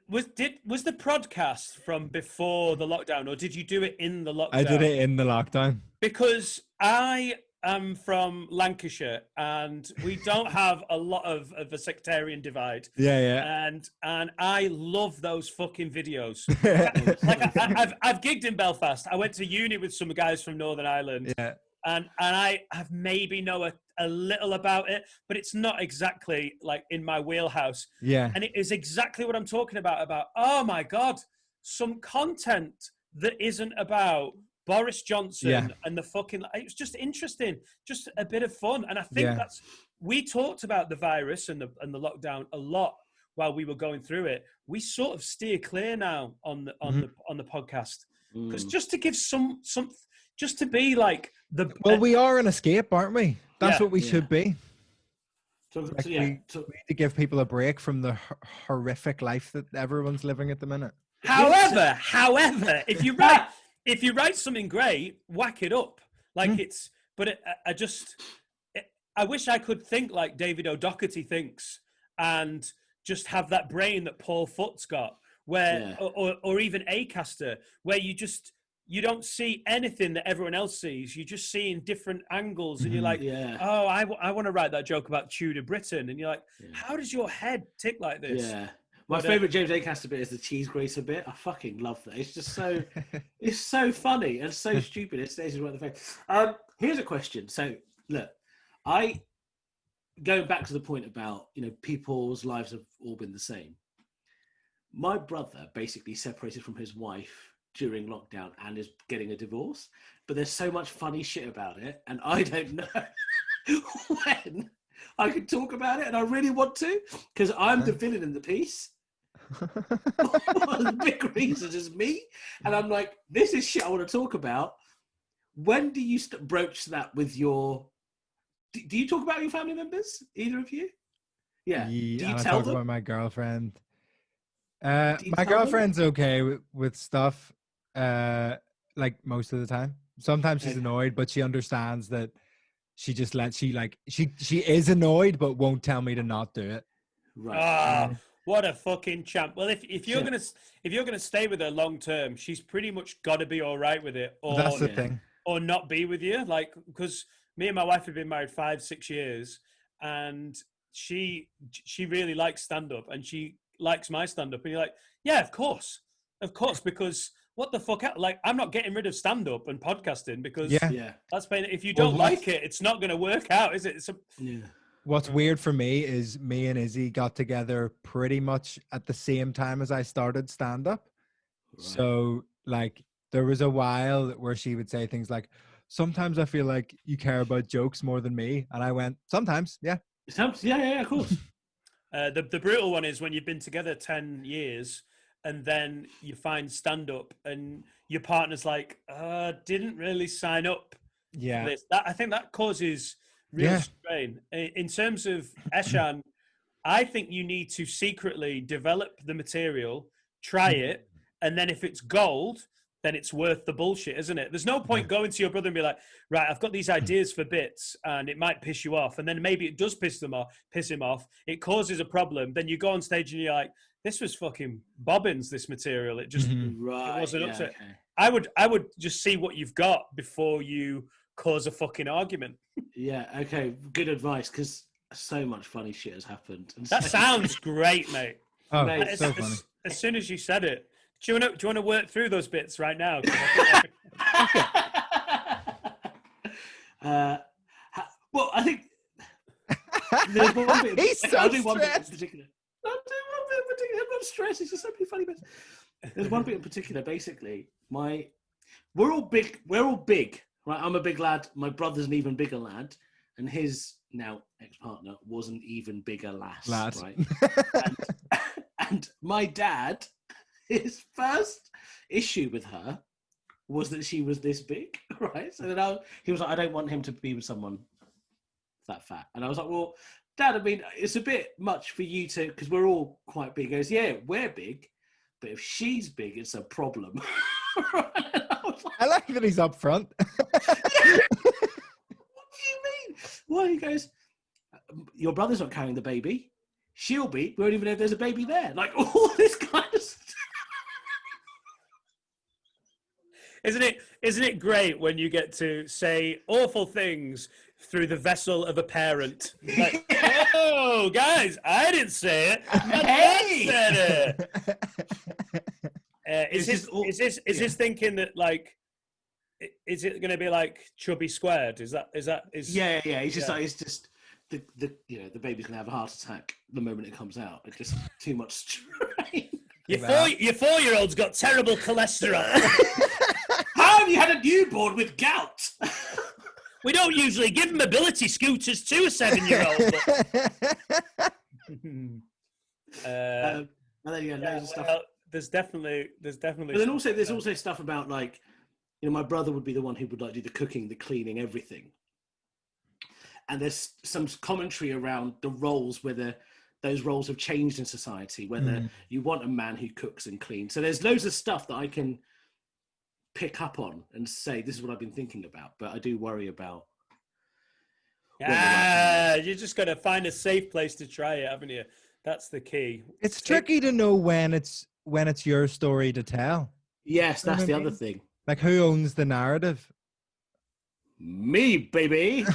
[SPEAKER 1] Was the podcast from before the lockdown, or did you do it in the lockdown?
[SPEAKER 3] I did it in the lockdown
[SPEAKER 1] because I'm from Lancashire, and we don't have a lot of a sectarian divide.
[SPEAKER 3] Yeah.
[SPEAKER 1] And I love those fucking videos. Like I've gigged in Belfast. I went to uni with some guys from Northern Ireland.
[SPEAKER 3] Yeah.
[SPEAKER 1] And I have maybe know a little about it, but it's not exactly like in my wheelhouse.
[SPEAKER 3] Yeah.
[SPEAKER 1] And it is exactly what I'm talking about, oh my God, some content that isn't about Boris Johnson and the fucking, it's just interesting, just a bit of fun. And I think we talked about the virus and the lockdown a lot while we were going through it. We sort of steer clear now on the podcast, because just to give some, just to be like
[SPEAKER 3] we are an escape, aren't we? That's what we should be. We need to give people a break from the horrific life that everyone's living at the minute.
[SPEAKER 1] However, if you write something great, whack it up. Like I wish I could think like David O'Doherty thinks, and just have that brain that Paul Foot's got, where, or even Acaster, where you don't see anything that everyone else sees. You just see in different angles, and you're like, oh, I want to write that joke about Tudor Britain, and you're like, how does your head tick like this?
[SPEAKER 2] Yeah. My favourite James Acaster bit is the cheese grater bit. I fucking love that. It's just so, it's so funny and so stupid. It stays right in the face. Here's a question. So, look, going back to the point about, people's lives have all been the same. My brother basically separated from his wife during lockdown and is getting a divorce, but there's so much funny shit about it, and I don't know when I can talk about it, and I really want to, because I'm the villain in the piece. One of the big reasons is me, and I'm like, this is shit I want to talk about. When do you broach that with your? Do you talk about your family members? Either of you? Yeah. Do you tell them?
[SPEAKER 3] About my girlfriend. My girlfriend's okay with stuff. Like most of the time. Sometimes she's annoyed, but she understands that. She just she is annoyed, but won't tell me to not do it.
[SPEAKER 1] Right. What a fucking champ. Well, if you're gonna stay with her long term, she's pretty much got to be all right with it, or
[SPEAKER 3] that's the thing,
[SPEAKER 1] or not be with you. Like, because me and my wife have been married 5-6 years, and she really likes stand up, and she likes my stand up, and you're like, yeah, of course, because what the fuck? Like, I'm not getting rid of stand up and podcasting because that's been. If you don't like it, it's not going to work out, is it?
[SPEAKER 3] What's weird for me is me and Izzy got together pretty much at the same time as I started stand-up. Right. So, like, there was a while where she would say things like, sometimes I feel like you care about jokes more than me. And I went, sometimes, yeah.
[SPEAKER 2] Yeah, of course.
[SPEAKER 1] The brutal one is when you've been together 10 years and then you find stand-up and your partner's like, didn't really sign up for this. I think that causes... real strain. In terms of Eshaan, I think you need to secretly develop the material, try it, and then if it's gold, then it's worth the bullshit, isn't it? There's no point going to your brother and be like, right, I've got these ideas for bits, and it might piss you off, and then maybe it does piss him off. It causes a problem. Then you go on stage and you're like, this was fucking bobbins, this material. It just it wasn't up to it. I would just see what you've got before you cause a fucking argument.
[SPEAKER 2] Yeah, okay, good advice, because so much funny shit has happened.
[SPEAKER 1] That sounds great, mate.
[SPEAKER 3] Oh, mate, so funny.
[SPEAKER 1] As soon as you said it, do you want to work through those bits right now?
[SPEAKER 2] Well, I think there's one bit.
[SPEAKER 3] He's so
[SPEAKER 2] I'll do one bit in
[SPEAKER 3] stressed.
[SPEAKER 2] particular. I'm not stressed. It's just so many funny bits. There's one bit in particular. Basically, we're all big. Right, I'm a big lad. My brother's an even bigger lad, and his now ex-partner was an even bigger lass. Right? and my dad, his first issue with her was that she was this big, right? So then he was like, I don't want him to be with someone that fat. And I was like, well, Dad, I mean, it's a bit much for you to, because we're all quite big. He goes, yeah, we're big, but if she's big, it's a problem.
[SPEAKER 3] I like that he's up front.
[SPEAKER 2] What do you mean? Well, he goes, your brother's not carrying the baby. She'll be. We don't even know if there's a baby there. Like, all this kind of stuff.
[SPEAKER 1] Isn't it great when you get to say awful things through the vessel of a parent? Like, oh, guys, I didn't say it. My dad said it. Is this thinking that, like, is it going to be like Chubby Squared? Is
[SPEAKER 2] yeah. He's just like, it's just the baby's going to have a heart attack the moment it comes out. It's just too much strain.
[SPEAKER 1] Your 4-year-old's got terrible cholesterol.
[SPEAKER 2] How have you had a newborn with gout?
[SPEAKER 1] We don't usually give mobility scooters to a 7-year-old.
[SPEAKER 2] And then loads of stuff.
[SPEAKER 1] Well, there's definitely. But
[SPEAKER 2] then also, there's also stuff about, like, my brother would be the one who would, like, do the cooking, the cleaning, everything. And there's some commentary around the roles, whether those roles have changed in society, whether you want a man who cooks and cleans. So there's loads of stuff that I can pick up on and say, this is what I've been thinking about. But I do worry about.
[SPEAKER 1] You just got to find a safe place to try it, haven't you? That's the key.
[SPEAKER 3] It's tricky to know when it's when it's your story to tell.
[SPEAKER 2] Yes,
[SPEAKER 3] You know
[SPEAKER 2] that's
[SPEAKER 3] what
[SPEAKER 2] the
[SPEAKER 3] I
[SPEAKER 2] other
[SPEAKER 3] mean?
[SPEAKER 2] thing.
[SPEAKER 3] Like, who owns the narrative?
[SPEAKER 2] Me, baby.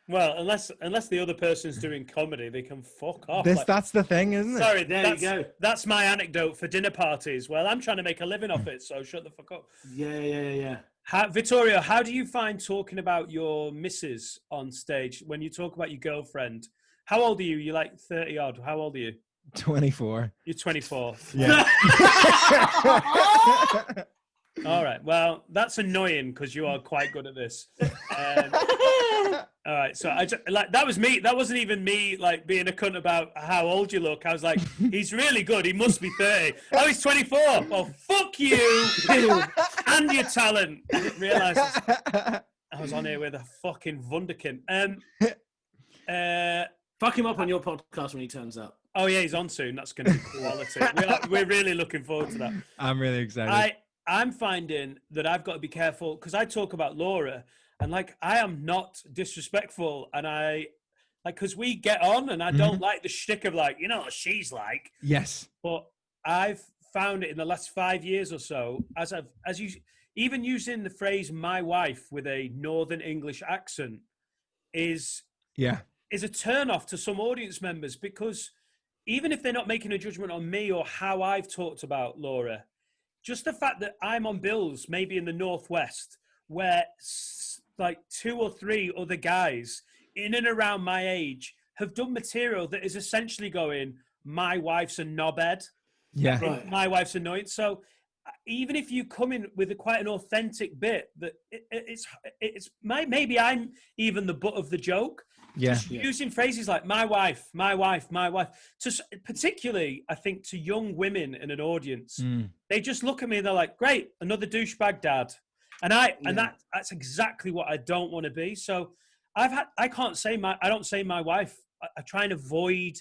[SPEAKER 1] Well, unless the other person's doing comedy, they can fuck off.
[SPEAKER 3] That's the thing, isn't it?
[SPEAKER 1] Sorry,
[SPEAKER 2] There you go.
[SPEAKER 1] That's my anecdote for dinner parties. Well, I'm trying to make a living off it, so shut the fuck up.
[SPEAKER 2] Yeah.
[SPEAKER 1] Vittorio, how do you find talking about your missus on stage when you talk about your girlfriend? How old are you? You're like 30 odd. How old are you?
[SPEAKER 3] 24.
[SPEAKER 1] You're 24.
[SPEAKER 3] Yeah.
[SPEAKER 1] All right. Well, that's annoying because you are quite good at this. All right. So I just, like, that was me. That wasn't even me like being a cunt about how old you look. I was like, he's really good. He must be 30. Oh, he's 24. Well, fuck you and your talent. I didn't realize I was on here with a fucking wunderkind.
[SPEAKER 2] Fuck him up on your podcast when he turns up.
[SPEAKER 1] Oh yeah, he's on soon. That's going to be quality. We're really looking forward to that.
[SPEAKER 3] I'm really excited.
[SPEAKER 1] I'm finding that I've got to be careful because I talk about Laura and like I am not disrespectful and I like because we get on and I don't like the shtick of like, you know what she's like.
[SPEAKER 3] Yes.
[SPEAKER 1] But I've found it in the last 5 years or so as you even using the phrase "my wife" with a Northern English accent is a turn off to some audience members because even if they're not making a judgment on me or how I've talked about Laura. Just the fact that I'm on bills, maybe in the Northwest, where like 2 or 3 other guys in and around my age have done material that is essentially going, my wife's a knobhead.
[SPEAKER 3] Yeah.
[SPEAKER 1] Right. My wife's annoying. So even if you come in with quite an authentic bit, that maybe I'm even the butt of the joke.
[SPEAKER 3] Yeah.
[SPEAKER 1] Just using phrases like my wife, my wife, my wife. Particularly, I think, to young women in an audience, they just look at me and they're like, great, another douchebag dad. And that's exactly what I don't want to be. So I don't say my wife. I try and avoid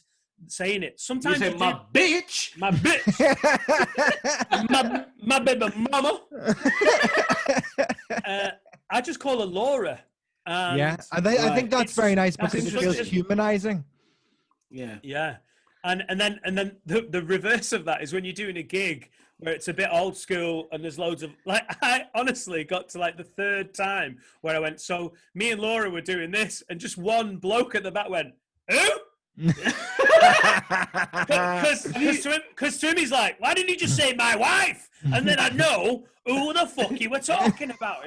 [SPEAKER 1] saying it. Sometimes
[SPEAKER 2] you say my bitch.
[SPEAKER 1] My bitch. my baby mama. I just call her Laura.
[SPEAKER 3] I think that's very nice because it feels humanizing.
[SPEAKER 1] Yeah. And then the reverse of that is when you're doing a gig where it's a bit old school and there's loads of like I honestly got to like the 3rd time where I went, so me and Laura were doing this and just one bloke at the back went, who? Because to him he's like, why didn't you just say my wife? And then I know who the fuck you were talking about.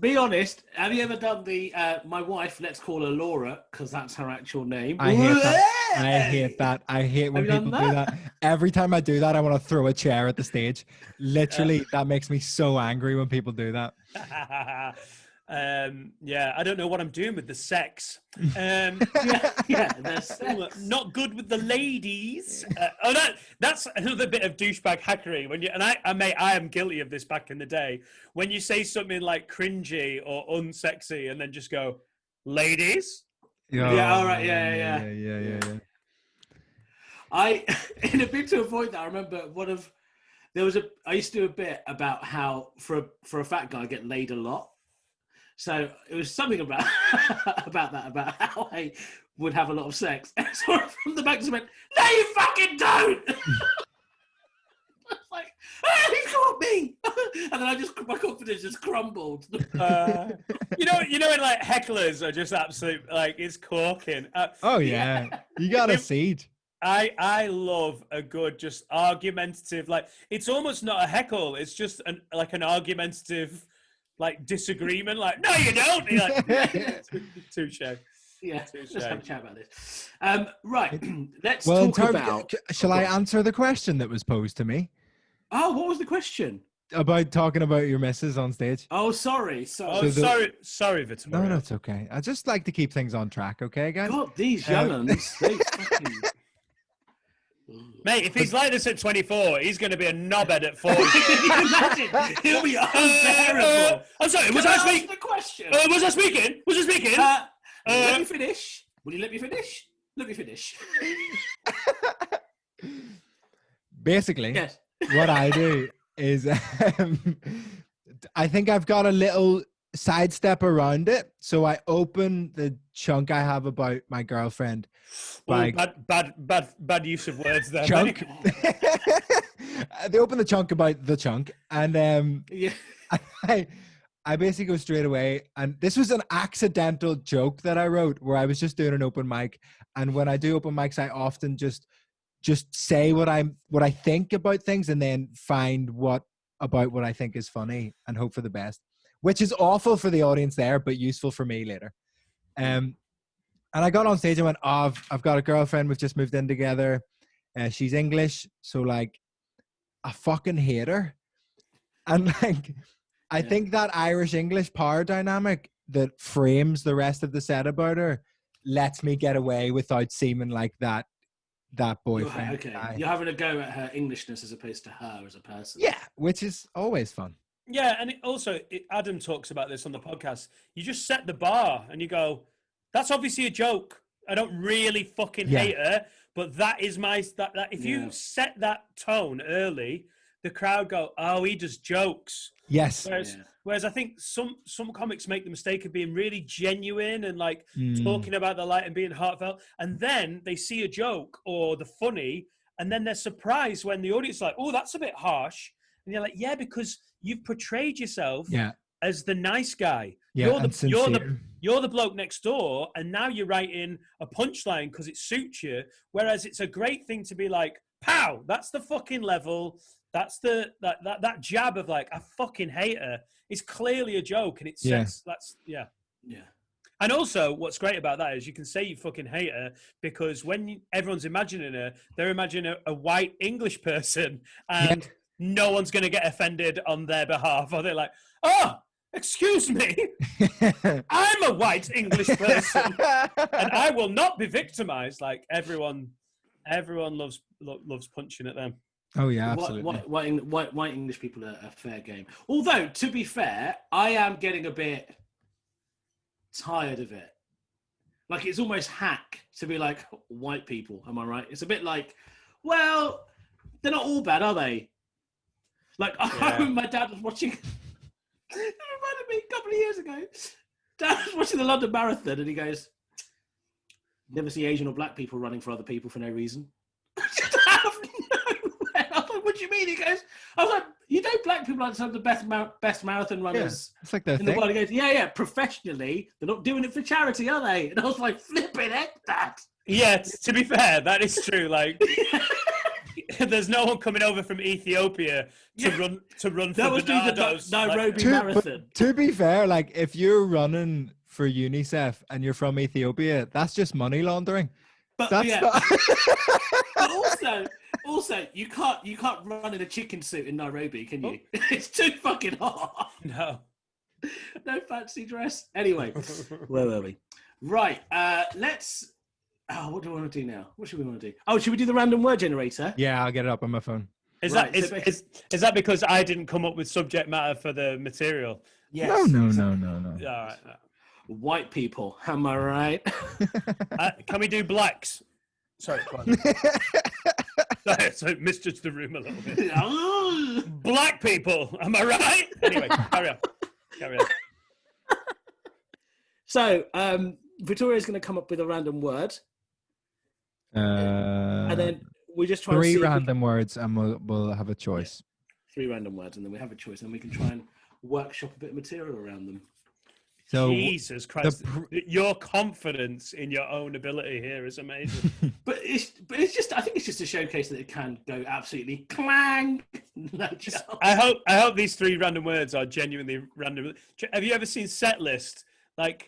[SPEAKER 2] Be honest, have you ever done the my wife, let's call her Laura because that's her actual name?
[SPEAKER 3] I hate that. I hate when people do that. Every time I do that, I want to throw a chair at the stage. Literally, that makes me so angry when people do that.
[SPEAKER 1] I don't know what I'm doing with the sex. Not good with the ladies. That's another bit of douchebag hackery. I am guilty of this back in the day. When you say something like cringy or unsexy and then just go, ladies.
[SPEAKER 2] All right. Yeah. In a bit to avoid that, I remember I used to do a bit about how for a fat guy I get laid a lot. So it was something about about how I would have a lot of sex. And so from the back just went, no, you fucking don't. I was like, he's got me. And then my confidence just crumbled.
[SPEAKER 1] You know, when like hecklers are just absolute, like it's corking.
[SPEAKER 3] You got a seed.
[SPEAKER 1] I love a good, just argumentative, like it's almost not a heckle. It's just an argumentative, like disagreement, like no, you don't. You're like, touche.
[SPEAKER 2] Yeah,
[SPEAKER 1] touche.
[SPEAKER 2] Let's have a chat about this. Right, let's talk about.
[SPEAKER 3] Shall I answer the question that was posed to me?
[SPEAKER 2] Oh, what was the question?
[SPEAKER 3] About talking about your missus on stage.
[SPEAKER 2] Oh, sorry.
[SPEAKER 1] Sorry, Vittorio.
[SPEAKER 3] No, it's okay. I just like to keep things on track, okay, guys?
[SPEAKER 2] God, these young'uns, they fucking...
[SPEAKER 1] Mate, if he's like this at 24, he's going to be a knobhead at 40.
[SPEAKER 2] Imagine, he'll be unbearable.
[SPEAKER 1] I'm sorry, was I speaking?
[SPEAKER 2] The question.
[SPEAKER 1] Was I speaking?
[SPEAKER 2] Let me finish. Will you let me finish? Let me finish.
[SPEAKER 3] Basically,
[SPEAKER 2] yes.
[SPEAKER 3] What I do is I think I've got a little sidestep around it. So I open the chunk I have about my girlfriend.
[SPEAKER 1] Bad use of words there.
[SPEAKER 3] Chunk. they open the chunk about the chunk, and
[SPEAKER 2] Yeah.
[SPEAKER 3] I basically go straight away. And this was an accidental joke that I wrote where I was just doing an open mic. And when I do open mics, I often just say what I think about things, and then find what I think is funny and hope for the best, which is awful for the audience there, but useful for me later. And I got on stage and went, oh, I've got a girlfriend. We've just moved in together. She's English. So like, I fucking hate her. And like, I think that Irish English power dynamic that frames the rest of the set about her lets me get away without seeming like that boyfriend.
[SPEAKER 2] You're having a go at her Englishness as opposed to her as a person.
[SPEAKER 3] Yeah, which is always fun.
[SPEAKER 1] Yeah, and Adam talks about this on the podcast. You just set the bar and you go, that's obviously a joke. I don't really fucking hate her, but that is if you set that tone early, the crowd go, oh, he does jokes.
[SPEAKER 3] Yes.
[SPEAKER 1] Whereas I think some comics make the mistake of being really genuine and like talking about the light and being heartfelt, and then they see a joke or the funny, and then they're surprised when the audience is like, oh, that's a bit harsh. And you're like, yeah, because you've portrayed yourself as the nice guy.
[SPEAKER 3] Yeah,
[SPEAKER 1] You're the bloke next door, and now you're writing a punchline because it suits you. Whereas it's a great thing to be like, pow, that's the fucking level. That's that jab of like, I fucking hate her. It's clearly a joke, and it sets Yeah. And also, what's great about that is you can say you fucking hate her because when everyone's imagining her, they're imagining a white English person, and no one's going to get offended on their behalf. Or they're like, oh, excuse me, I'm a white English person, and I will not be victimized. Like everyone loves punching at them.
[SPEAKER 3] Oh yeah, absolutely.
[SPEAKER 2] White English people are fair game. Although, to be fair, I am getting a bit tired of it. Like, it's almost hack to be like, white people, am I right? It's a bit like, well, they're not all bad, are they? Like, my dad was watching, it reminded me a couple of years ago, Dad was watching the London Marathon and he goes, never see Asian or black people running for other people for no reason. What do you mean? He goes, I was like, you know, black people are some of the best marathon runners
[SPEAKER 3] it's like in
[SPEAKER 2] the world. He goes, yeah, professionally, they're not doing it for charity, are they? And I was like, flipping heck that.
[SPEAKER 1] Yeah, to be fair, that is true. Like, there's no one coming over from Ethiopia to run for Bernardo's.
[SPEAKER 2] The Nairobi Marathon.
[SPEAKER 3] To be fair, like, if you're running for UNICEF and you're from Ethiopia, that's just money laundering.
[SPEAKER 2] But also, you can't run in a chicken suit in Nairobi, can you? Oh. It's too fucking hot.
[SPEAKER 1] No
[SPEAKER 2] fancy dress. Anyway, where were we? Right. Let's. Oh, what do we want to do now? What should we want to do? Oh, should we do the random word generator?
[SPEAKER 3] Yeah, I'll get it up on my phone.
[SPEAKER 1] Is that because I didn't come up with subject matter for the material?
[SPEAKER 3] Yes. No.
[SPEAKER 1] All right. No.
[SPEAKER 2] White people, am I right?
[SPEAKER 1] Can we do blacks? Sorry, so misjudged the room a little bit. Black people, am I right? Anyway, carry on.
[SPEAKER 2] So, Vittorio's going to come up with a random word. And then we just try
[SPEAKER 3] 3 random words, and we'll have a choice.
[SPEAKER 2] 3 random words, and then we have a choice, and we can try and workshop a bit of material around them.
[SPEAKER 1] So Jesus Christ, your confidence in your own ability here is amazing.
[SPEAKER 2] but it's just, I think it's just a showcase that it can go absolutely clang.
[SPEAKER 1] I hope these 3 random words are genuinely random. Have you ever seen Set List? Like,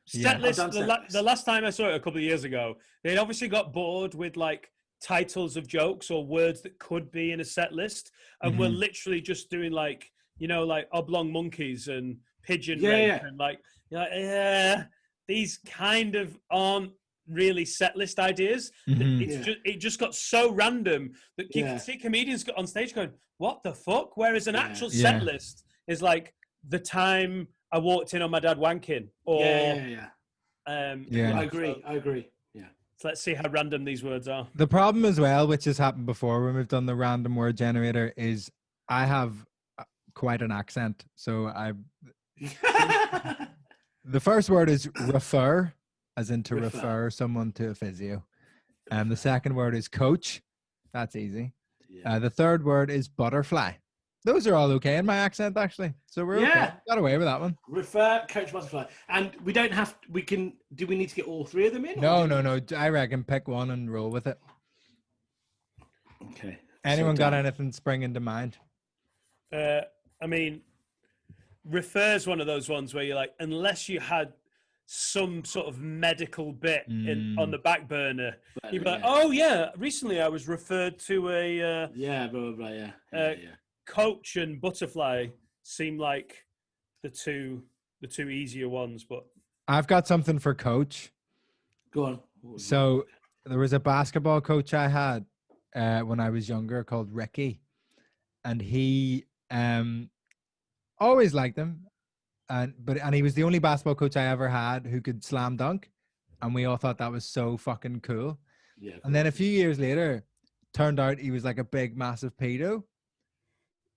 [SPEAKER 1] Set List. The last time I saw it a couple of years ago, they'd obviously got bored with like titles of jokes or words that could be in a set list, and we're literally just doing like, you know, like oblong monkeys and pigeon rape and like, these kind of aren't really set list ideas. It just got so random that you can see comedians got on stage going, what the fuck? Whereas an actual set list is like, the time I walked in on my dad wanking, or
[SPEAKER 2] I agree. Yeah.
[SPEAKER 1] So let's see how random these words are.
[SPEAKER 3] The problem as well, which has happened before when we've done the random word generator, is I have quite an accent. So the first word is refer, as in to refer someone to a physio. And the second word is coach. That's easy. The third word is butterfly. Those are all okay in my accent, actually. So we're okay. Got away with that one.
[SPEAKER 2] Refer, coach, butterfly. And we don't have, we can, do we need to get all three of them in?
[SPEAKER 3] No. I reckon pick one and roll with it.
[SPEAKER 2] Okay.
[SPEAKER 3] Anyone got anything springing to mind?
[SPEAKER 1] I mean, refer's one of those ones where you're like, unless you had some sort of medical bit on the back burner, you'd be like, oh yeah, recently I was referred to a
[SPEAKER 2] blah blah blah,
[SPEAKER 1] coach and butterfly seem like the two easier ones, but
[SPEAKER 3] I've got something for coach.
[SPEAKER 2] Go on.
[SPEAKER 3] So there was a basketball coach I had when I was younger called Ricky, and he always liked him, and he was the only basketball coach I ever had who could slam dunk, and we all thought that was so fucking cool. Yeah. And then a few years later, turned out he was like a big, massive pedo.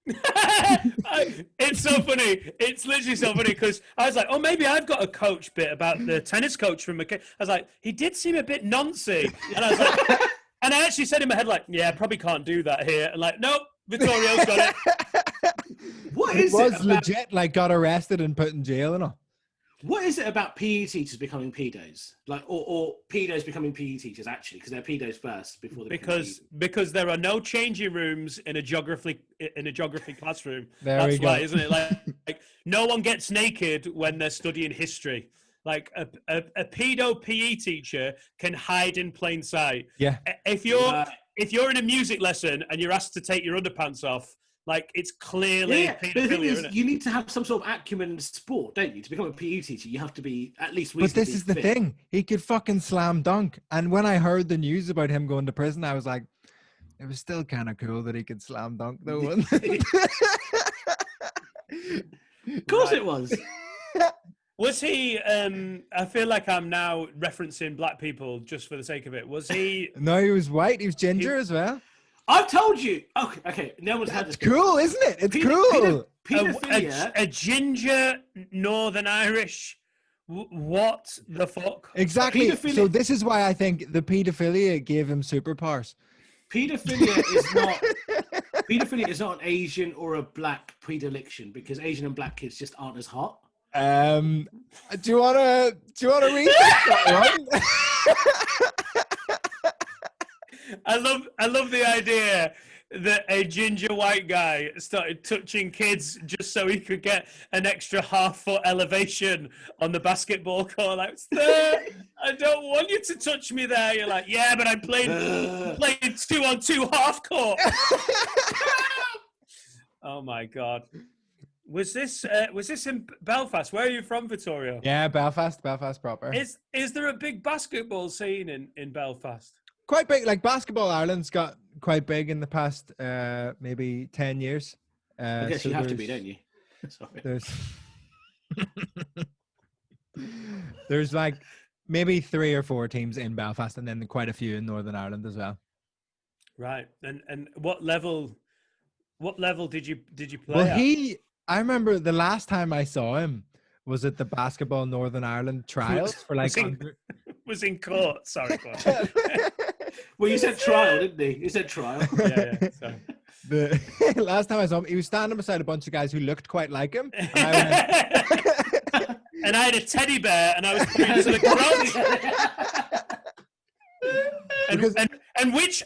[SPEAKER 1] It's so funny. It's literally so funny because I was like, oh, maybe I've got a coach bit about the tennis coach from McKay. I was like, he did seem a bit noncy. And I was like, and I actually said in my head, like, yeah, I probably can't do that here. And like, nope, Vittorio's got it.
[SPEAKER 2] What is
[SPEAKER 3] it? Was legit, like, got arrested and put in jail and all.
[SPEAKER 2] What is it about PE teachers becoming pedos? Like, or pedos becoming PE teachers, actually, because they're pedos first before they
[SPEAKER 1] because there are no changing rooms in a geography classroom.
[SPEAKER 3] That's
[SPEAKER 1] why, isn't it? Like no one gets naked when they're studying history. Like a pedo PE teacher can hide in plain sight.
[SPEAKER 3] Yeah.
[SPEAKER 1] If you're in a music lesson and you're asked to take your underpants off, like, it's clearly
[SPEAKER 2] but the thing is, you need to have some sort of acumen in sport, don't you? To become a PE teacher, you have to be at least reasonably
[SPEAKER 3] But this is the thing. He could fucking slam dunk. And when I heard the news about him going to prison, I was like, it was still kind of cool that he could slam dunk, though.
[SPEAKER 2] Of course it was.
[SPEAKER 1] Was he, I feel like I'm now referencing black people just for the sake of it. Was he?
[SPEAKER 3] No, he was white. He was ginger as well.
[SPEAKER 2] I've told you. Okay. No one's had this.
[SPEAKER 3] It's cool, isn't it? It's cool.
[SPEAKER 2] Pedophilia.
[SPEAKER 1] A ginger Northern Irish. What the fuck?
[SPEAKER 3] Exactly. So this is why I think the pedophilia gave him superpowers.
[SPEAKER 2] Pedophilia is not an Asian or a black predilection, because Asian and black kids just aren't as hot.
[SPEAKER 3] Do you wanna read that one?
[SPEAKER 1] I love the idea that a ginger white guy started touching kids just so he could get an extra half-foot elevation on the basketball court. Like, I don't want you to touch me there. You're like, yeah, but I played 2-on-2 half court. Oh my God. Was this in Belfast? Where are you from, Vittorio?
[SPEAKER 3] Yeah, Belfast proper.
[SPEAKER 1] Is there a big basketball scene in Belfast?
[SPEAKER 3] Quite big. Like, Basketball Ireland's got quite big in the past maybe 10 years.
[SPEAKER 2] I guess you have to be, don't you? Sorry.
[SPEAKER 3] There's like maybe 3 or 4 teams in Belfast, and then quite a few in Northern Ireland as well.
[SPEAKER 1] Right. And what level did you play
[SPEAKER 3] well,
[SPEAKER 1] at?
[SPEAKER 3] I remember the last time I saw him was at the Basketball Northern Ireland trials for like
[SPEAKER 1] was in court. Sorry.
[SPEAKER 2] Well, you said trial, didn't he? You said trial.
[SPEAKER 1] Yeah. Sorry.
[SPEAKER 3] The last time I saw him, he was standing beside a bunch of guys who looked quite like him. And
[SPEAKER 1] and I had a teddy bear, and I was pointing to the crowd.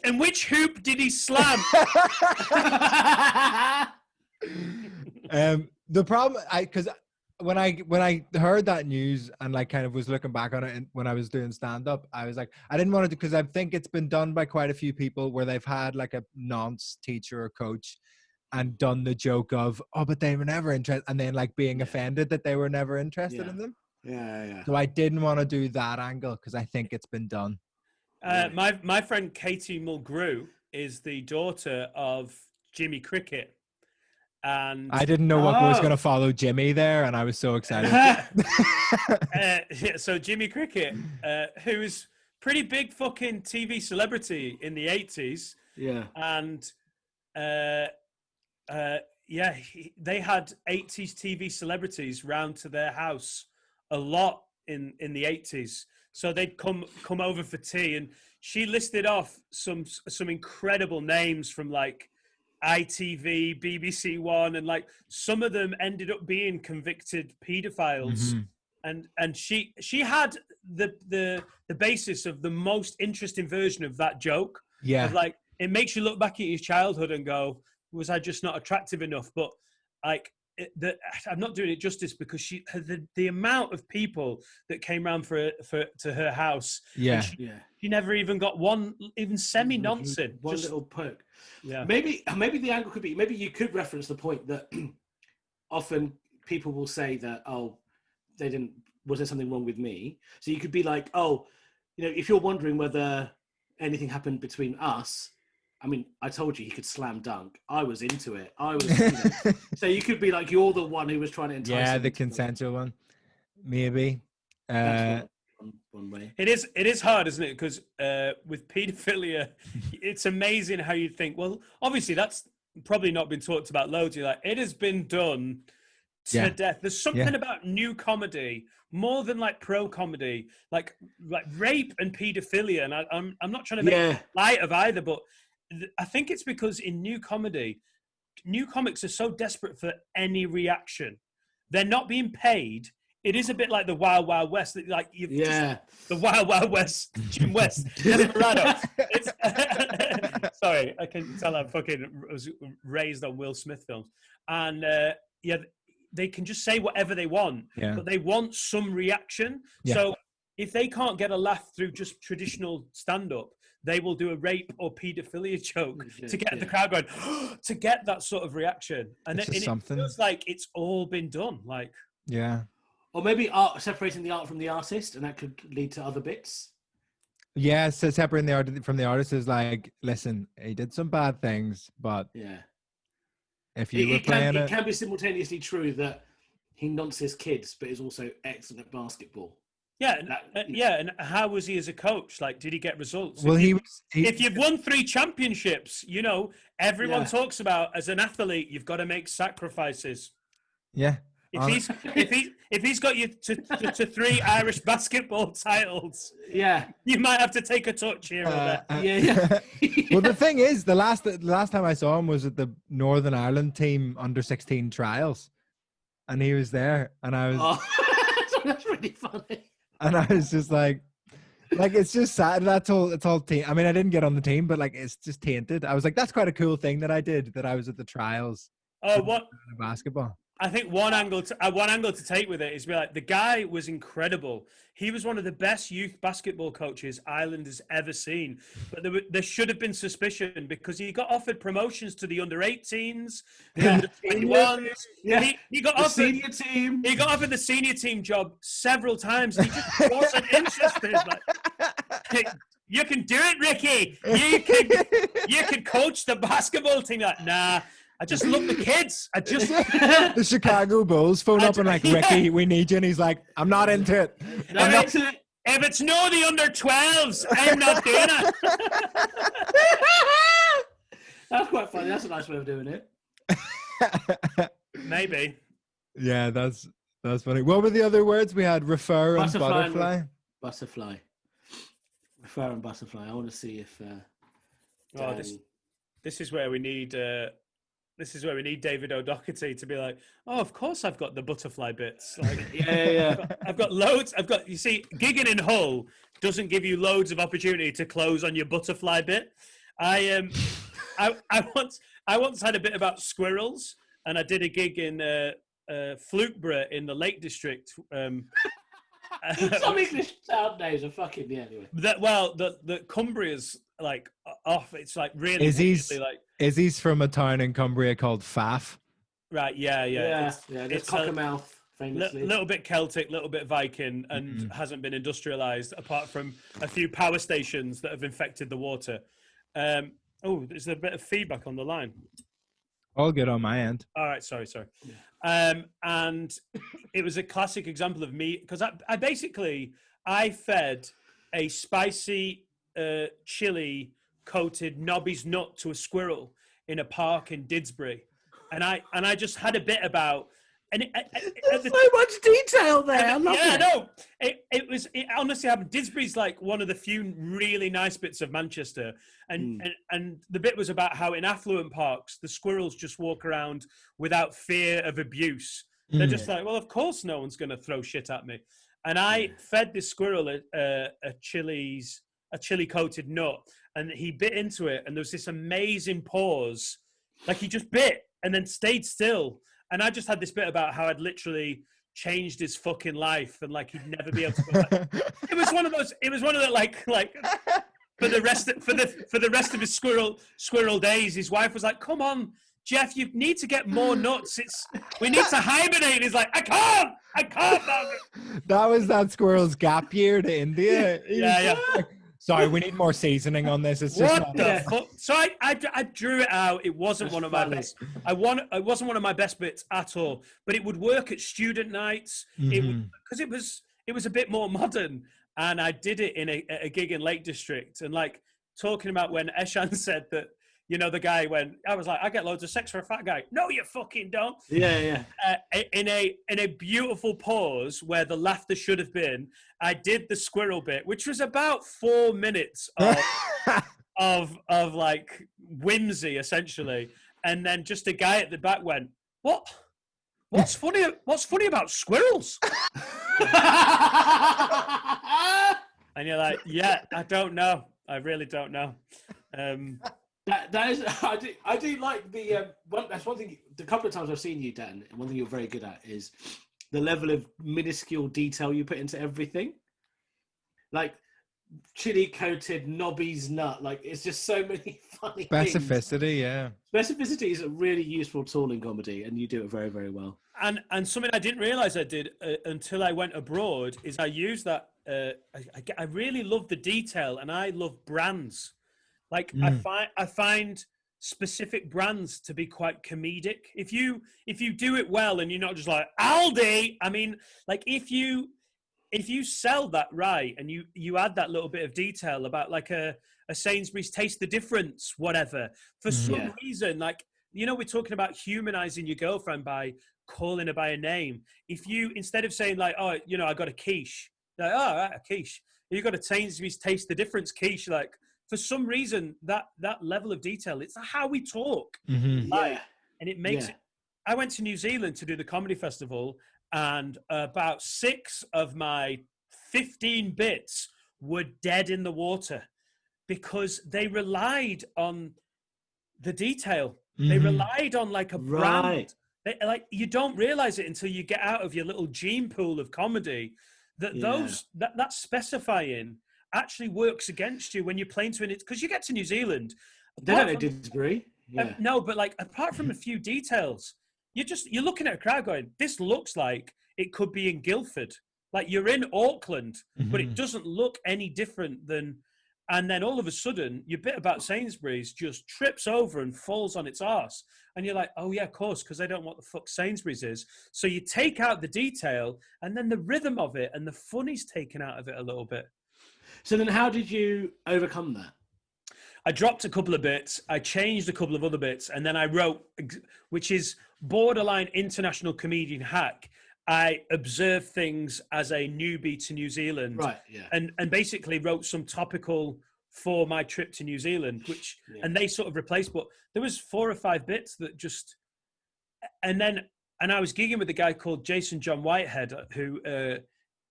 [SPEAKER 1] And which hoop did he slam?
[SPEAKER 3] The problem, because when I heard that news and like kind of was looking back on it, and when I was doing stand up, I was like, I didn't want to, because I think it's been done by quite a few people where they've had like a nonce teacher or coach and done the joke of, oh, but they were never interested, and then like being offended that they were never interested in them.
[SPEAKER 2] Yeah.
[SPEAKER 3] So I didn't want to do that angle because I think it's been done.
[SPEAKER 1] My friend Katie Mulgrew is the daughter of Jimmy Cricket. And
[SPEAKER 3] I didn't know what was going to follow Jimmy there, and I was so excited.
[SPEAKER 1] So Jimmy Cricket, who's pretty big fucking TV celebrity in the 80s.
[SPEAKER 2] Yeah.
[SPEAKER 1] And they had 80s TV celebrities round to their house a lot in the 80s. So they'd come over for tea, and she listed off some incredible names from like ITV, BBC One, and like some of them ended up being convicted paedophiles. And she had the basis of the most interesting version of that joke.
[SPEAKER 3] Yeah.
[SPEAKER 1] Of like, it makes you look back at your childhood and go, was I just not attractive enough? But like, I'm not doing it justice, because the amount of people that came round to her house.
[SPEAKER 3] Yeah.
[SPEAKER 1] She never even got one even semi-nonsense.
[SPEAKER 2] One little poke.
[SPEAKER 1] Yeah.
[SPEAKER 2] Maybe the angle could be, maybe you could reference the point that often people will say that, oh, was there something wrong with me? So you could be like, oh, if you're wondering whether anything happened between us, I mean, I told you he could slam dunk. I was into it. I was, so you could be like, you're the one who was trying to entice him.
[SPEAKER 3] Yeah, the consensual one. Maybe.
[SPEAKER 2] That's one way.
[SPEAKER 1] It is hard, isn't it? Because with paedophilia, it's amazing how you think, well, obviously that's probably not been talked about loads. You're like, it has been done to death. There's something about new comedy more than like pro comedy, like rape and paedophilia. And I'm not trying to make light of either, but I think it's because in new comedy, new comics are so desperate for any reaction. They're not being paid. It is a bit like the Wild Wild West. Like the Wild Wild West, Jim West, Desperado. Sorry, I can tell I was raised on Will Smith films. And they can just say whatever they want, but they want some reaction. Yeah. So if they can't get a laugh through just traditional stand-up, they will do a rape or paedophilia joke to get the crowd going, to get that sort of reaction. And it feels like it's all been done. Like,
[SPEAKER 2] or maybe separating the art from the artist, and that could lead to other bits.
[SPEAKER 3] Yeah, so separating the art from the artist is like, listen, he did some bad things, but if you were playing
[SPEAKER 2] it can be simultaneously true that he nonces kids, but is also excellent at basketball.
[SPEAKER 1] Yeah, and how was he as a coach? Like, did he get results?
[SPEAKER 3] Well,
[SPEAKER 1] if you've won 3 championships, everyone talks about, as an athlete, you've got to make sacrifices.
[SPEAKER 3] Yeah.
[SPEAKER 1] If he's got you to 3 Irish basketball titles, you might have to take a touch here or there.
[SPEAKER 3] Well, the thing is, the last time I saw him was at the Northern Ireland team under-16 trials, and he was there, and I was.
[SPEAKER 2] That's really funny.
[SPEAKER 3] And I was just like it's just sad. It's all team. I mean, I didn't get on the team, but like, it's just tainted. I was like, that's quite a cool thing that I did. That I was at the trials.
[SPEAKER 1] Oh, what
[SPEAKER 3] basketball?
[SPEAKER 1] I think one angle to take with it is be like, the guy was incredible. He was one of the best youth basketball coaches Ireland has ever seen. But there should have been suspicion, because he got offered promotions to the under-18s, the under-21s. He got offered
[SPEAKER 2] senior team.
[SPEAKER 1] He got offered the senior team job several times. He just wasn't interested. Like, you can do it, Ricky. You can coach the basketball team. Like, nah. I just love the kids.
[SPEAKER 3] The Chicago Bulls phone up and like, Ricky, we need you. And he's like, I'm not into it.
[SPEAKER 1] If it's no the under-12s, I'm not doing it.
[SPEAKER 2] That's quite funny. That's a nice way of doing it.
[SPEAKER 1] Maybe.
[SPEAKER 3] Yeah, that's funny. What were the other words we had? Refer and butterfly.
[SPEAKER 2] Butterfly. Refer and butterfly. I want to see if.
[SPEAKER 1] This is where we need. This is where we need David O'Doherty to be like, oh, of course I've got the butterfly bits. Like, I've got loads. You see, gigging in Hull doesn't give you loads of opportunity to close on your butterfly bit. I once had a bit about squirrels, and I did a gig in Flukeborough in the Lake District. Some
[SPEAKER 2] English town names are fucking anyway.
[SPEAKER 1] The Cumbria's like off. It's like really
[SPEAKER 3] Izzy's from a town in Cumbria called Faff.
[SPEAKER 1] Right,
[SPEAKER 2] it's Cockermouth, famously.
[SPEAKER 1] A little bit Celtic, little bit Viking, and hasn't been industrialised, apart from a few power stations that have infected the water. There's a bit of feedback on the line.
[SPEAKER 3] All good on my end.
[SPEAKER 1] All right, sorry. And it was a classic example of me, because I fed a spicy chili coated Nobby's nut to a squirrel in a park in Didsbury, and I just had a bit about And
[SPEAKER 2] there's so much detail there. I love it.
[SPEAKER 1] No, it honestly happened. Didsbury's like one of the few really nice bits of Manchester, and the bit was about how in affluent parks the squirrels just walk around without fear of abuse. They're just like, well, of course no one's going to throw shit at me. And I fed this squirrel a chili coated nut, and he bit into it, and there was this amazing pause, like he just bit and then stayed still. And I just had this bit about how I'd literally changed his fucking life, and like he'd never be able to go back. It was one of the like for the rest of his squirrel days, his wife was like, "Come on, Jeff, you need to get more nuts. We need to hibernate." And he's like, I can't.
[SPEAKER 3] That was that squirrel's gap year to India.
[SPEAKER 1] Yeah.
[SPEAKER 3] Like, sorry, we need more seasoning on this. It's just
[SPEAKER 1] what the fuck? So I drew it out. It wasn't one of my best. It wasn't one of my best bits at all. But it would work at student nights. Because it was a bit more modern. And I did it in a gig in Lake District, and like talking about when Eshaan said that, you know, the guy when I was like, I get loads of sex for a fat guy. No, you fucking don't.
[SPEAKER 2] Yeah.
[SPEAKER 1] In a beautiful pause where the laughter should have been, I did the squirrel bit, which was about 4 minutes of like whimsy essentially, and then just a guy at the back went, "What? What's funny? What's funny about squirrels?" And you're like, "Yeah, I don't know. I really don't know."
[SPEAKER 2] That is, I do like the that's one thing. The couple of times I've seen you, Dan, and one thing you're very good at is the level of minuscule detail you put into everything. Like chili coated Nobby's nut. Like it's just so many funny
[SPEAKER 3] specificity.
[SPEAKER 2] Things.
[SPEAKER 3] Yeah,
[SPEAKER 2] specificity is a really usI tool in comedy, and you do it very, very well.
[SPEAKER 1] And something I didn't realize I did until I went abroad is I use that. I really love the detail, and I love brands. Like I find specific brands to be quite comedic. If you do it well and you're not just like Aldi, I mean, like if you sell that right and you add that little bit of detail about like a Sainsbury's Taste the Difference, whatever, for some reason, like, you know, we're talking about humanizing your girlfriend by calling her by a name. If you, instead of saying like, oh, you know, I got a quiche, like, oh, right, a quiche. You got a Sainsbury's Taste the Difference quiche, like, for some reason, that level of detail, it's how we talk. And it makes it. I went to New Zealand to do the comedy festival, and about 6 of my 15 bits were dead in the water because they relied on the detail. They relied on like a brand. Like you don't realize it until you get out of your little gene pool of comedy that that specifying actually works against you when you're playing to it, because you get to New Zealand.
[SPEAKER 2] They don't know Didsbury.
[SPEAKER 1] No, but like apart from a few details, you're looking at a crowd going, this looks like it could be in Guildford. Like you're in Auckland, but it doesn't look any different than. And then all of a sudden, your bit about Sainsbury's just trips over and falls on its arse. And you're like, oh yeah, of course, because they don't know what the fuck Sainsbury's is. So you take out the detail, and then the rhythm of it and the funny's taken out of it a little bit.
[SPEAKER 2] So then how did you overcome that?
[SPEAKER 1] I dropped a couple of bits. I changed a couple of other bits. And then I wrote, which is borderline international comedian hack. I observed things as a newbie to New Zealand.
[SPEAKER 2] Right, yeah.
[SPEAKER 1] And basically wrote some topical for my trip to New Zealand, which, and they sort of replaced, but there was 4 or 5 bits that just, and I was gigging with a guy called Jason John Whitehead, who,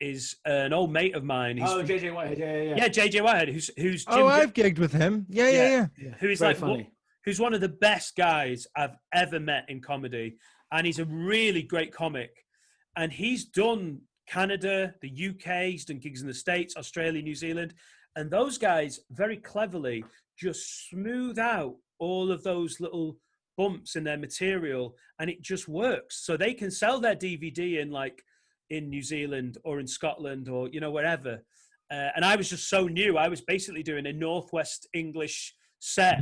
[SPEAKER 1] is an old mate of mine.
[SPEAKER 2] JJ Whitehead,
[SPEAKER 1] yeah, JJ Whitehead, who's
[SPEAKER 3] I've gigged with him. Yeah.
[SPEAKER 1] Who's
[SPEAKER 2] very
[SPEAKER 1] like
[SPEAKER 2] funny.
[SPEAKER 1] Who's one of the best guys I've ever met in comedy, and he's a really great comic. And he's done Canada, the UK, he's done gigs in the States, Australia, New Zealand, and those guys very cleverly just smooth out all of those little bumps in their material, and it just works. So they can sell their DVD in New Zealand or in Scotland or, you know, wherever. And I was just so new. I was basically doing a Northwest English set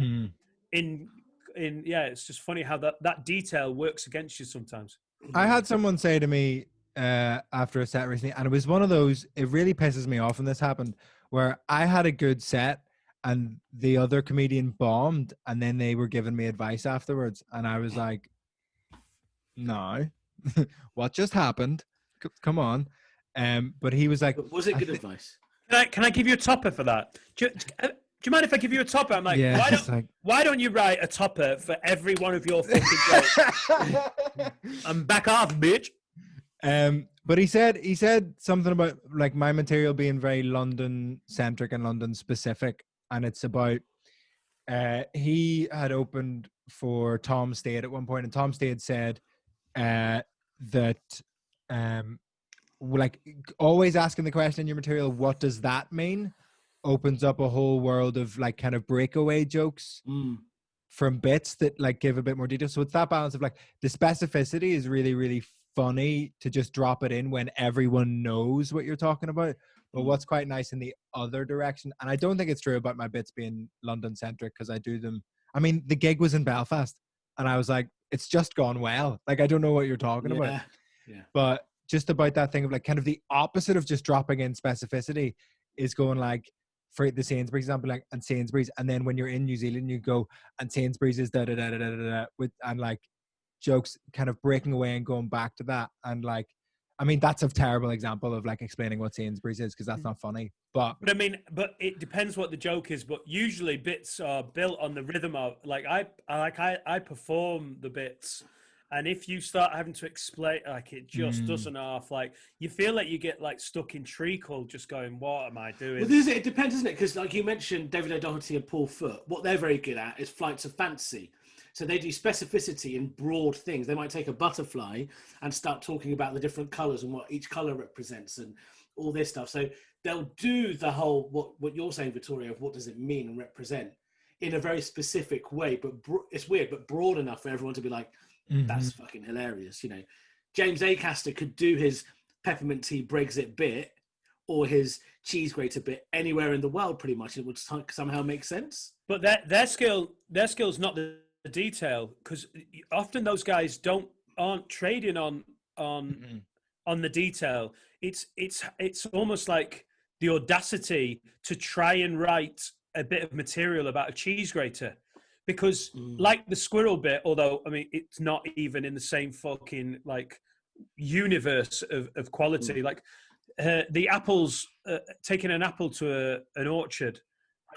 [SPEAKER 1] it's just funny how that detail works against you sometimes.
[SPEAKER 3] I had someone say to me after a set recently, and it was one of those, it really pisses me off when this happened, where I had a good set and the other comedian bombed, and then they were giving me advice afterwards. And I was like, no, what just happened? Come on. But he was like,
[SPEAKER 2] But was it good advice?
[SPEAKER 1] Can I give you a topper for that? Do you mind if I give you a topper? I'm like,
[SPEAKER 3] yeah,
[SPEAKER 1] why don't you write a topper for every one of your fucking jokes? I'm back off, bitch.
[SPEAKER 3] But he said something about like my material being very London centric and London specific, and it's about he had opened for Tom Stade at one point, and Tom Stade said that like always asking the question in your material, what does that mean, opens up a whole world of like kind of breakaway jokes from bits that like give a bit more detail. So it's that balance of like the specificity is really, really funny to just drop it in when everyone knows what you're talking about. But what's quite nice in the other direction, and I don't think it's true about my bits being London centric because I do them. I mean, the gig was in Belfast and I was like, it's just gone well. Like, I don't know what you're talking about.
[SPEAKER 2] Yeah.
[SPEAKER 3] But just about that thing of like kind of the opposite of just dropping in specificity is going like, for the Sainsbury's example, like, and Sainsbury's, and then when you're in New Zealand, you go, and Sainsbury's is da da da da da da with, and like jokes kind of breaking away and going back to that. And like, I mean, that's a terrible example of like explaining what Sainsbury's is because that's not funny. But
[SPEAKER 1] I mean, but it depends what the joke is. But usually bits are built on the rhythm of like I perform the bits. And if you start having to explain, like it just doesn't half, like you feel like you get like stuck in treacle, just going, "What am I doing?"
[SPEAKER 2] Well, it depends, isn't it? Because like you mentioned, David O'Doherty and Paul Foot, what they're very good at is flights of fancy. So they do specificity in broad things. They might take a butterfly and start talking about the different colours and what each colour represents and all this stuff. So they'll do the whole what you're saying, Vittorio, of what does it mean and represent in a very specific way. But it's weird, but broad enough for everyone to be like, that's fucking hilarious. You know, James Acaster could do his peppermint tea Brexit bit or his cheese grater bit anywhere in the world, pretty much. It would somehow make sense.
[SPEAKER 1] But their skill's not the detail, because often those guys aren't trading on the detail. It's almost like the audacity to try and write a bit of material about a cheese grater. Because like the squirrel bit, although, I mean, it's not even in the same fucking, like, universe of quality. Like, the apples, taking an apple to an orchard.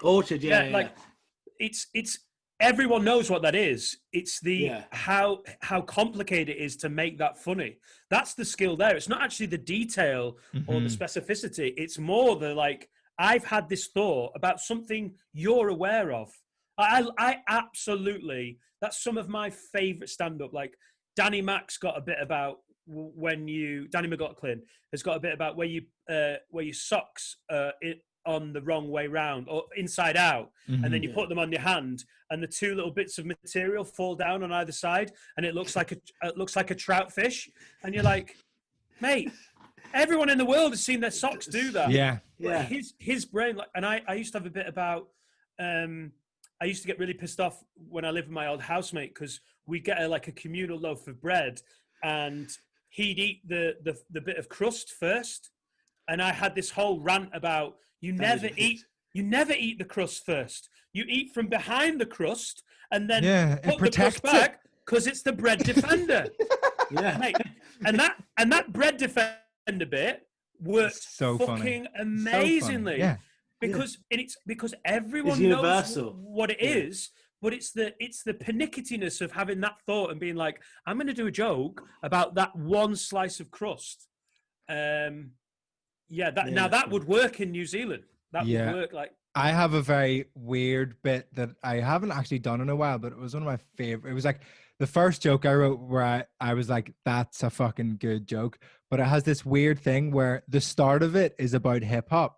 [SPEAKER 2] Orchard, yeah.
[SPEAKER 1] Like, it's everyone knows what that is. It's the how complicated it is to make that funny. That's the skill there. It's not actually the detail or the specificity. It's more the, like, I've had this thought about something you're aware of. I absolutely, that's some of my favorite stand-up. Like Danny Mack's got a bit about Danny McLaughlin has got a bit about where your socks on the wrong way round or inside out, and then you put them on your hand, and the two little bits of material fall down on either side, and it looks like a trout fish, and you're like, mate, everyone in the world has seen their socks do that.
[SPEAKER 3] Yeah.
[SPEAKER 1] His brain, like, and I used to have a bit about. I used to get really pissed off when I lived with my old housemate because we get a communal loaf of bread, and he'd eat the bit of crust first, and I had this whole rant about you never eat the crust first. You eat from behind the crust and then put the crust back because it's the bread defender. Mate, and that bread defender bit worked so fucking amazingly.
[SPEAKER 3] So
[SPEAKER 1] because everyone knows what it is, but it's the pernicketiness of having that thought and being like, I'm going to do a joke about that one slice of crust. That would work in New Zealand. That would work. Like,
[SPEAKER 3] I have a very weird bit that I haven't actually done in a while, but it was one of my favorite. It was like the first joke I wrote where I was like, that's a fucking good joke, but it has this weird thing where the start of it is about hip hop.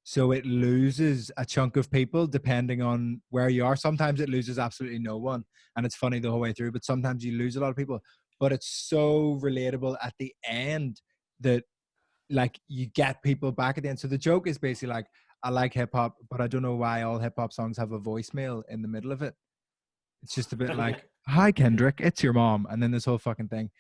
[SPEAKER 3] So it loses a chunk of people depending on where you are. Sometimes it loses absolutely no one, and it's funny the whole way through, but sometimes you lose a lot of people. But it's so relatable at the end that, like, you get people back at the end. So the joke is basically like, I like hip hop, but I don't know why all hip hop songs have a voicemail in the middle of it. It's just a bit like, hi, Kendrick, it's your mom. And then this whole fucking thing.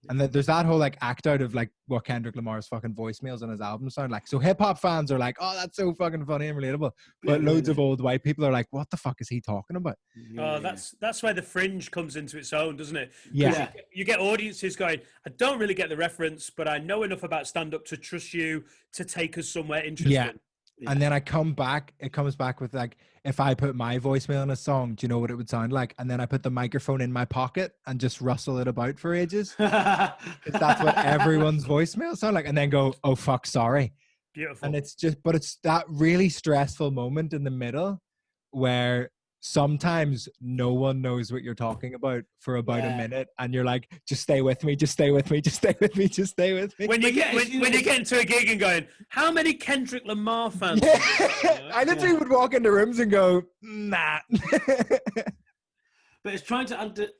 [SPEAKER 3] And then there's that whole like act out of like what Kendrick Lamar's fucking voicemails on his album sound like. So hip hop fans are like, oh, that's so fucking funny and relatable. But loads of old white people are like, what the fuck is he talking about?
[SPEAKER 1] That's where the fringe comes into its own, doesn't it?
[SPEAKER 3] Yeah.
[SPEAKER 1] You get audiences going, I don't really get the reference, but I know enough about stand-up to trust you to take us somewhere interesting.
[SPEAKER 3] Yeah. And then it comes back with like, if I put my voicemail in a song, do you know what it would sound like? And then I put the microphone in my pocket and just rustle it about for ages. 'Cause that's what everyone's voicemail sound like. And then go, oh, fuck, sorry.
[SPEAKER 1] Beautiful.
[SPEAKER 3] And it's that really stressful moment in the middle where sometimes no one knows what you're talking about for about a minute, and you're like, just stay with me, just stay with me, just stay with me, just stay with me.
[SPEAKER 1] When you get into a gig and going, how many Kendrick Lamar fans?
[SPEAKER 3] I literally would walk into rooms and go, nah.
[SPEAKER 2] But it's trying to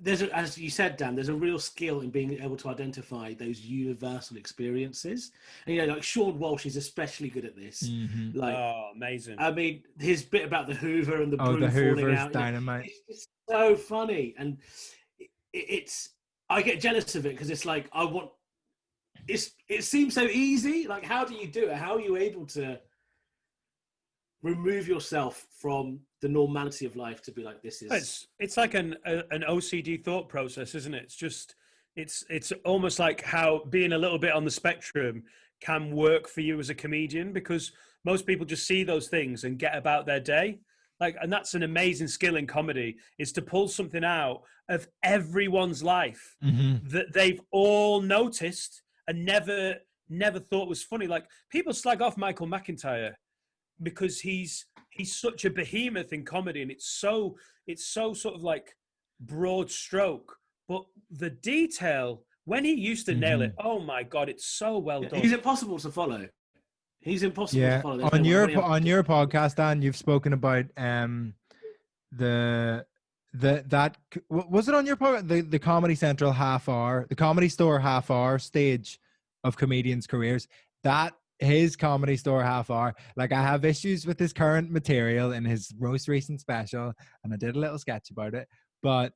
[SPEAKER 2] as you said, Dan, there's a real skill in being able to identify those universal experiences. And, you know, like Sean Walsh is especially good at this.
[SPEAKER 3] Mm-hmm.
[SPEAKER 2] Like,
[SPEAKER 1] oh, amazing.
[SPEAKER 2] I mean, his bit about the Hoover and the broom
[SPEAKER 3] the
[SPEAKER 2] falling
[SPEAKER 3] Hoover's
[SPEAKER 2] out.
[SPEAKER 3] dynamite.
[SPEAKER 2] It's just so funny. And I get jealous of it because it's like, it seems so easy. Like, how do you do it? How are you able to remove yourself from the normality of life to be like, this is...
[SPEAKER 1] It's like an OCD thought process, isn't it? It's just, it's almost like how being a little bit on the spectrum can work for you as a comedian, because most people just see those things and get about their day. Like, and that's an amazing skill in comedy, is to pull something out of everyone's life that they've all noticed and never thought was funny. Like, people slag off Michael McIntyre because he's such a behemoth in comedy, and it's so sort of like broad stroke, but the detail when he used to nail it, oh my god, it's so well done.
[SPEAKER 2] He's impossible to follow. He's impossible to follow.
[SPEAKER 3] On your podcast, Dan, you've spoken about that was it on your podcast, the Comedy Central half hour, the Comedy Store half hour stage of comedians' careers, that his Comedy Store half hour, like, I have issues with his current material in his most recent special, and I did a little sketch about it, but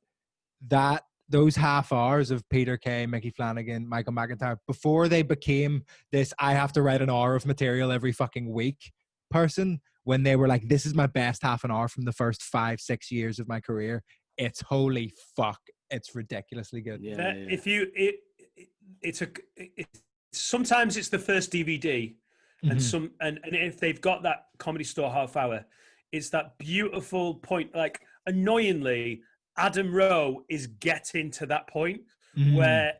[SPEAKER 3] those half hours of Peter Kay, Mickey Flanagan, Michael McIntyre, before they became this I have to write an hour of material every fucking week person, when they were like, this is my best half an hour from the first 5-6 years of my career, it's holy fuck, it's ridiculously good.
[SPEAKER 1] Sometimes it's the first DVD, and if they've got that Comedy Store half hour, it's that beautiful point. Like, annoyingly, Adam Rowe is getting to that point where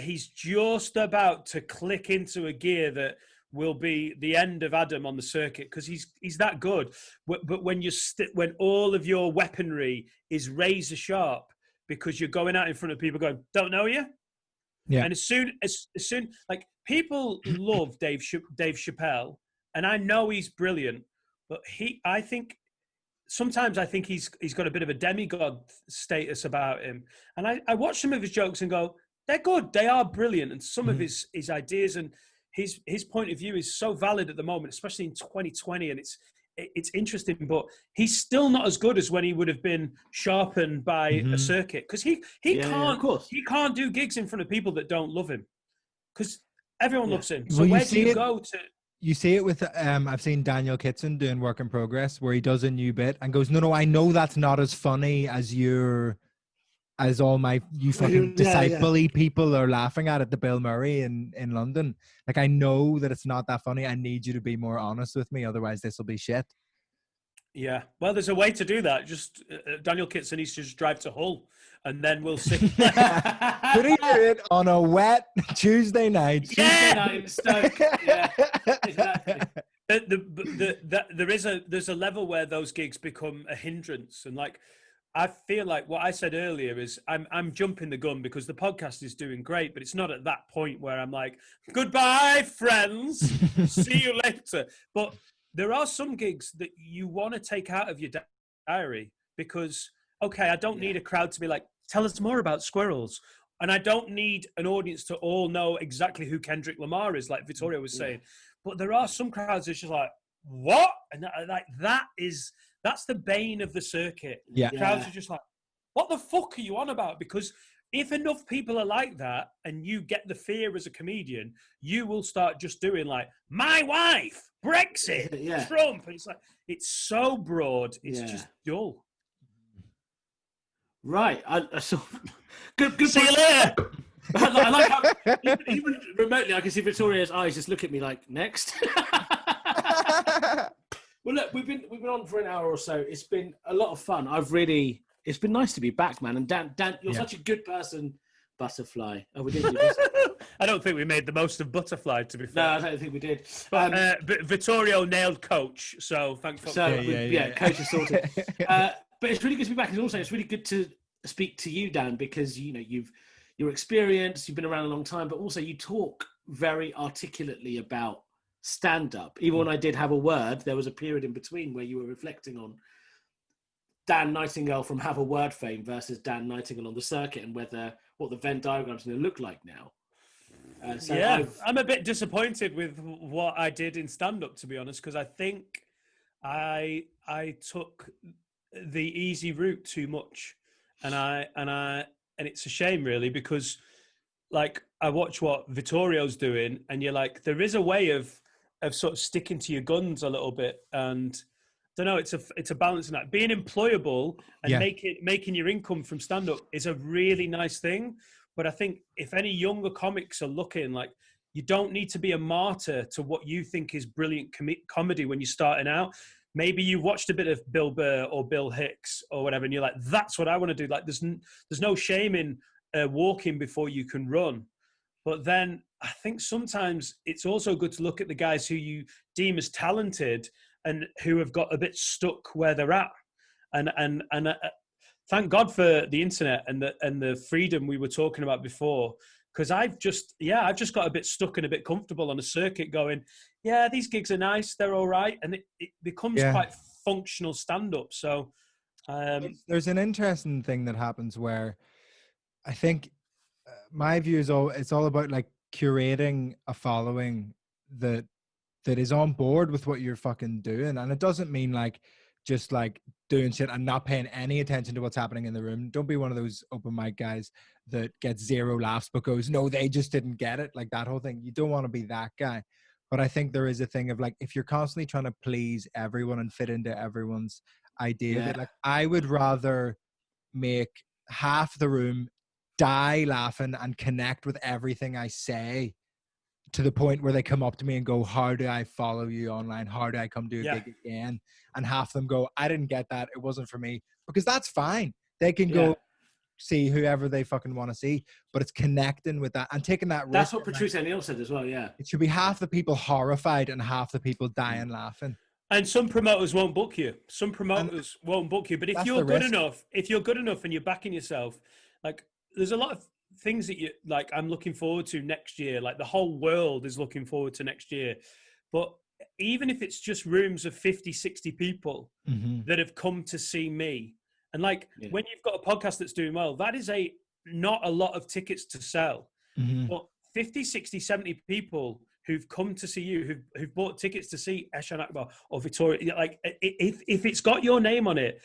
[SPEAKER 1] he's just about to click into a gear that will be the end of Adam on the circuit, because he's that good. But when when all of your weaponry is razor sharp because you're going out in front of people going, don't know you. Yeah. And as soon like, people love Dave Chappelle, and I know he's brilliant, but sometimes I think he's got a bit of a demigod status about him. And I watch some of his jokes and go, they're good, they are brilliant, and some of his ideas and his point of view is so valid at the moment, especially in 2020, and it's interesting, but he's still not as good as when he would have been sharpened by a circuit, because he can't do gigs in front of people that don't love him, because everyone loves him. So where do you go to?
[SPEAKER 3] You see it with I've seen Daniel Kitson doing Work in Progress, where he does a new bit and goes, no, I know that's not as funny as all you fucking disciple-y people are laughing at the Bill Murray in London. Like, I know that it's not that funny. I need you to be more honest with me, otherwise this will be shit.
[SPEAKER 1] Yeah, well, there's a way to do that. Just Daniel Kitson needs to just drive to Hull, and then we'll see.
[SPEAKER 3] Could he do it on a wet Tuesday night?
[SPEAKER 2] Tuesday night in Stoke. Yeah, exactly.
[SPEAKER 1] There's a level where those gigs become a hindrance, and like, I feel like what I said earlier is I'm jumping the gun because the podcast is doing great, but it's not at that point where I'm like, goodbye, friends, see you later. But there are some gigs that you want to take out of your diary because, okay, I don't need a crowd to be like, tell us more about squirrels. And I don't need an audience to all know exactly who Kendrick Lamar is, like Vittorio was saying. But there are some crowds that's just like, what? And that's the bane of the circuit.
[SPEAKER 3] Yeah.
[SPEAKER 1] Crowds are just like, what the fuck are you on about? Because if enough people are like that and you get the fear as a comedian, you will start just doing like, my wife, Brexit,
[SPEAKER 2] Yeah.
[SPEAKER 1] Trump. And it's like, it's so broad. It's just dull.
[SPEAKER 2] Right. Good
[SPEAKER 1] See you
[SPEAKER 2] point.
[SPEAKER 1] later.
[SPEAKER 2] I like how even remotely I can see Vittorio's eyes just look at me like, next. Well, look, we've been on for an hour or so. It's been a lot of fun. It's been nice to be back, man. And Dan, you're such a good person, Butterfly. Oh, we didn't do this.
[SPEAKER 1] I don't think we made the most of Butterfly, to be fair.
[SPEAKER 2] No, I don't think we did.
[SPEAKER 1] But Vittorio nailed Coach, so thanks for
[SPEAKER 2] Coach is sorted. But it's really good to be back. And also, it's really good to speak to you, Dan, because you're experienced, you've been around a long time, but also you talk very articulately about stand-up. Even when I did have a word, there was a period in between where you were reflecting on Dan Nightingale from Have a Word fame versus Dan Nightingale on the circuit and what the Venn diagram's going to look like now. I'm
[SPEAKER 1] a bit disappointed with what I did in stand-up, to be honest, because I think I took the easy route too much, and it's a shame, really, because like I watch what Vittorio's doing, and you're like, there is a way of sort of sticking to your guns a little bit, and I don't know, it's a balance in that. Being employable and making your income from stand-up is a really nice thing. But I think if any younger comics are looking, like, you don't need to be a martyr to what you think is brilliant comedy when you're starting out. Maybe you watched a bit of Bill Burr or Bill Hicks or whatever, and you're like, that's what I want to do. Like, there's no shame in walking before you can run. But then I think sometimes it's also good to look at the guys who you deem as talented and who have got a bit stuck where they're at. And thank God for the internet and the freedom we were talking about before. Because I've just got a bit stuck and a bit comfortable on a circuit going, yeah, these gigs are nice, they're all right. And it becomes quite functional stand-up. So
[SPEAKER 3] there's an interesting thing that happens where I think my view is it's all about like curating a following that is on board with what you're fucking doing. And it doesn't mean like just like doing shit and not paying any attention to what's happening in the room. Don't be one of those open mic guys that gets zero laughs because no, they just didn't get it. Like that whole thing. You don't want to be that guy. But I think there is a thing of like, if you're constantly trying to please everyone and fit into everyone's idea, that like I would rather make half the room die laughing and connect with everything I say to the point where they come up to me and go, how do I follow you online? How do I come do a gig again? And half them go, I didn't get that. It wasn't for me. Because that's fine. They can go see whoever they fucking want to see. But it's connecting with that and taking that risk.
[SPEAKER 2] That's what Patrice O'Neill said as well, yeah.
[SPEAKER 3] It should be half the people horrified and half the people dying laughing.
[SPEAKER 1] And some promoters won't book you. Some promoters won't book you. But if you're good enough and you're backing yourself, like, there's a lot of things that I'm looking forward to next year. Like, the whole world is looking forward to next year. But even if it's just rooms of 50, 60 people that have come to see me, and like when you've got a podcast that's doing well, that is not a lot of tickets to sell. But 50, 60, 70 people who've come to see you, who've bought tickets to see Eshaan Akbar or Vittorio, like, if it's got your name on it,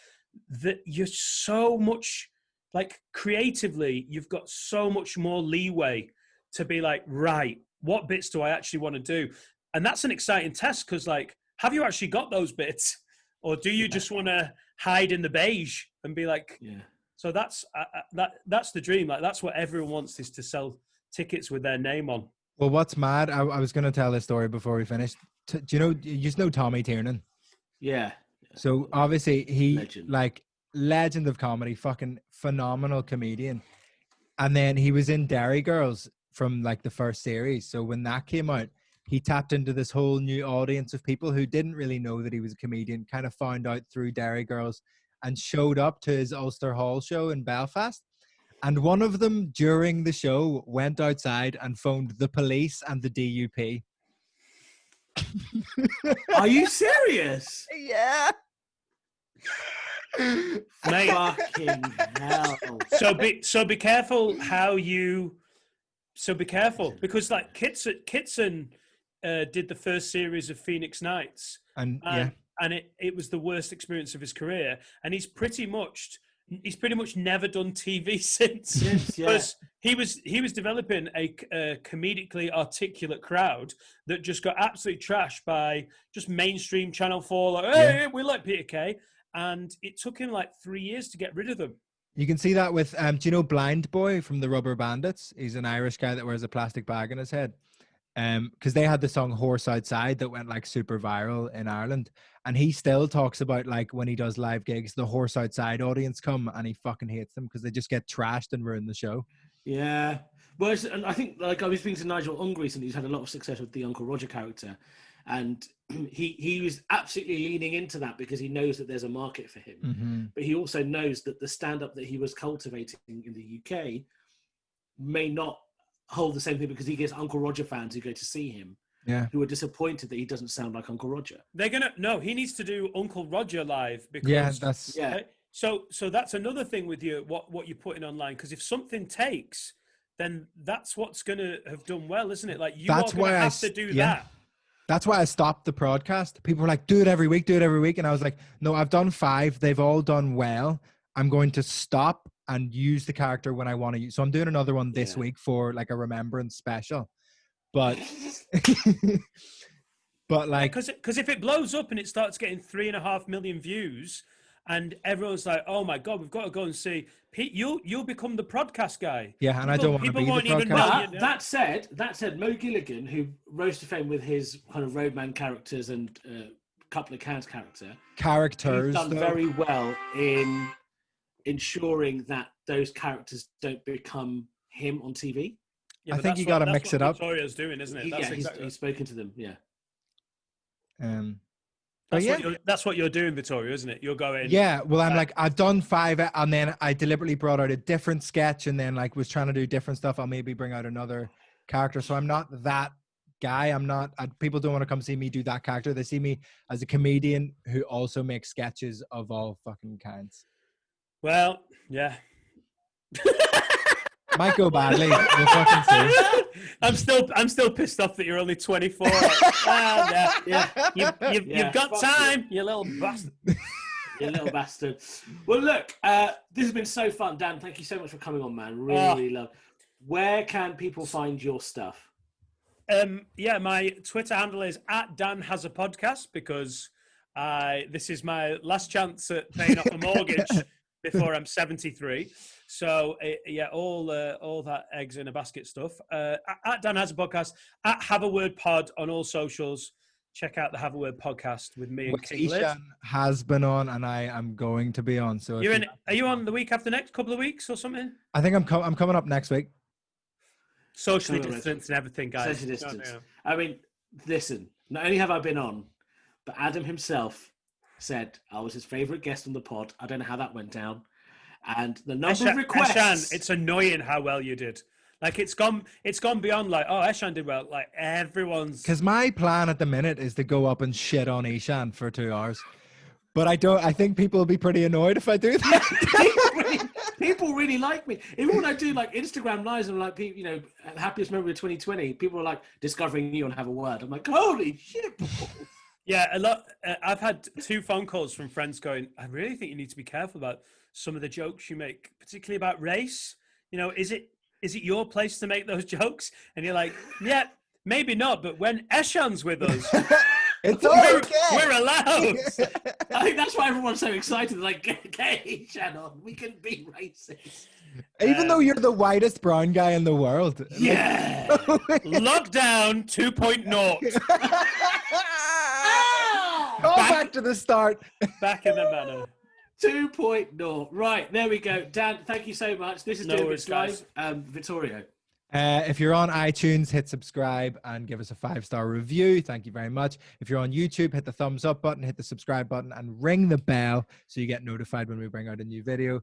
[SPEAKER 1] that you're so much, like, creatively, you've got so much more leeway to be like, right, what bits do I actually want to do? And that's an exciting test, because, like, have you actually got those bits? Or do you just want to hide in the beige and be like, so that's the dream. Like, that's what everyone wants, is to sell tickets with their name on.
[SPEAKER 3] Well, what's mad, I was going to tell this story before we finish. Do you just know Tommy Tiernan?
[SPEAKER 2] Yeah.
[SPEAKER 3] So obviously he
[SPEAKER 2] Legend.
[SPEAKER 3] like legend of comedy, fucking phenomenal comedian. And then he was in Dairy Girls from like the first series. So when that came out, he tapped into this whole new audience of people who didn't really know that he was a comedian, kind of found out through Dairy Girls and showed up to his Ulster Hall show in Belfast. And one of them during the show went outside and phoned the police and the DUP.
[SPEAKER 2] Are you serious?
[SPEAKER 3] Yeah.
[SPEAKER 1] Mate.
[SPEAKER 2] Fucking hell.
[SPEAKER 1] So be careful how you. So be careful, because like Kitson did the first series of Phoenix Nights, and it was the worst experience of his career. And he's pretty much he's pretty much never done TV since. Because he was developing a comedically articulate crowd that just got absolutely trashed by just mainstream Channel 4. Like, hey, we like Peter Kay. And it took him like 3 years to get rid of them.
[SPEAKER 3] You can see that with, do you know Blind Boy from the Rubber Bandits? He's an Irish guy that wears a plastic bag in his head. Because they had the song Horse Outside that went like super viral in Ireland. And he still talks about like when he does live gigs, the Horse Outside audience come and he fucking hates them because they just get trashed and ruin the show.
[SPEAKER 2] Yeah. Well, and I think like I was speaking to Nigel Ung recently, who's had a lot of success with the Uncle Roger character. And he was absolutely leaning into that because he knows that there's a market for him.
[SPEAKER 3] Mm-hmm.
[SPEAKER 2] But he also knows that the stand-up that he was cultivating in the UK may not hold the same thing because he gets Uncle Roger fans who go to see him, who are disappointed that he doesn't sound like Uncle Roger.
[SPEAKER 1] He needs to do Uncle Roger live because so that's another thing with you, what you're putting online, because if something takes, then that's what's gonna have done well, isn't it? Like that's why I have to do that.
[SPEAKER 3] That's why I stopped the podcast. People were like, do it every week. And I was like, no, I've done 5. They've all done well. I'm going to stop and use the character when I want to use. So I'm doing another one this week for like a remembrance special. But like,
[SPEAKER 1] because if it blows up and it starts getting 3.5 million views, and everyone's like, "Oh my god, we've got to go and see Pete. You'll become the podcast guy."
[SPEAKER 3] Yeah, and I don't want to be the podcast.
[SPEAKER 2] That said, Mo Gilligan, who rose to fame with his kind of roadman characters and couple of cans characters, he's done very well in ensuring that those characters don't become him on TV.
[SPEAKER 1] Yeah,
[SPEAKER 3] I think you got to mix it up.
[SPEAKER 1] Victoria's doing, isn't it?
[SPEAKER 2] He's spoken to them. Yeah.
[SPEAKER 1] That's what you're doing, Vittorio, isn't it? You're going.
[SPEAKER 3] Yeah, well, I'm like, I've done 5, and then I deliberately brought out a different sketch, and then like was trying to do different stuff. I'll maybe bring out another character. So I'm not that guy. I'm not. People don't want to come see me do that character. They see me as a comedian who also makes sketches of all fucking kinds.
[SPEAKER 1] Well, yeah.
[SPEAKER 3] Might go badly. We'll fucking see.
[SPEAKER 1] I'm still pissed off that you're only 24. You've got time, you little bastard.
[SPEAKER 2] You little bastard. Well, look, this has been so fun, Dan. Thank you so much for coming on, man. Really love. Where can people find your stuff?
[SPEAKER 1] My Twitter handle is @DanHasAPodcast because this is my last chance at paying off a mortgage before I'm 73. So all that eggs in a basket stuff. @Dan Has a Podcast, @Have a Word Pod on all socials. Check out the Have a Word Podcast with me and King Liv.
[SPEAKER 3] Eshaan has been on, and I am going to be on. So
[SPEAKER 1] are you on the week after next, couple of weeks or something?
[SPEAKER 3] I think I'm coming up next week.
[SPEAKER 1] Socially distanced and everything, guys.
[SPEAKER 2] Socially distanced. I mean, listen. Not only have I been on, but Adam himself said I was his favourite guest on the pod. I don't know how that went down. And the number of requests.
[SPEAKER 1] Eshaan, it's annoying how well you did. Like it's gone beyond like, oh, Eshaan did well. Like everyone's.
[SPEAKER 3] Because my plan at the minute is to go up and shit on Eshaan for 2 hours, but I think people will be pretty annoyed if I do that.
[SPEAKER 2] People really like me. Even when I do like Instagram lives and like, happiest memory of 2020, people are like discovering you and Have a Word. I'm like, holy shit.
[SPEAKER 1] Yeah, a lot. I've had 2 phone calls from friends going, I really think you need to be careful about some of the jokes you make, particularly about race. Is it your place to make those jokes? And you're like, yeah, maybe not. But when Eshaan's with us,
[SPEAKER 3] it's okay.
[SPEAKER 1] We're allowed.
[SPEAKER 2] I think that's why everyone's so excited. Like, get Eshaan on. We can be racist.
[SPEAKER 3] Even though you're the whitest brown guy in the world.
[SPEAKER 2] Yeah.
[SPEAKER 1] Lockdown 2.0.
[SPEAKER 3] Back to the start.
[SPEAKER 1] Back in the manor.
[SPEAKER 2] 2.0. Right, there we go. Dan, thank you so much. This is Doing Bits Live. Vittorio.
[SPEAKER 3] If you're on iTunes, hit subscribe and give us a 5-star review. Thank you very much. If you're on YouTube, hit the thumbs up button, hit the subscribe button, and ring the bell so you get notified when we bring out a new video.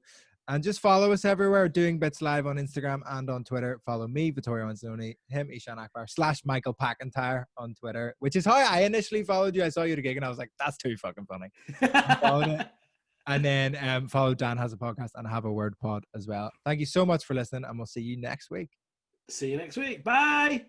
[SPEAKER 3] And just follow us everywhere. Doing Bits Live on Instagram and on Twitter. Follow me, Vittorio Angelone, him, Eshaan Akbar, /Michael Packentire on Twitter, which is how I initially followed you. I saw you at a gig and I was like, that's too fucking funny. And then follow Dan Has a Podcast and Have a Word Pod as well. Thank you so much for listening, and we'll see you next week.
[SPEAKER 2] See you next week. Bye.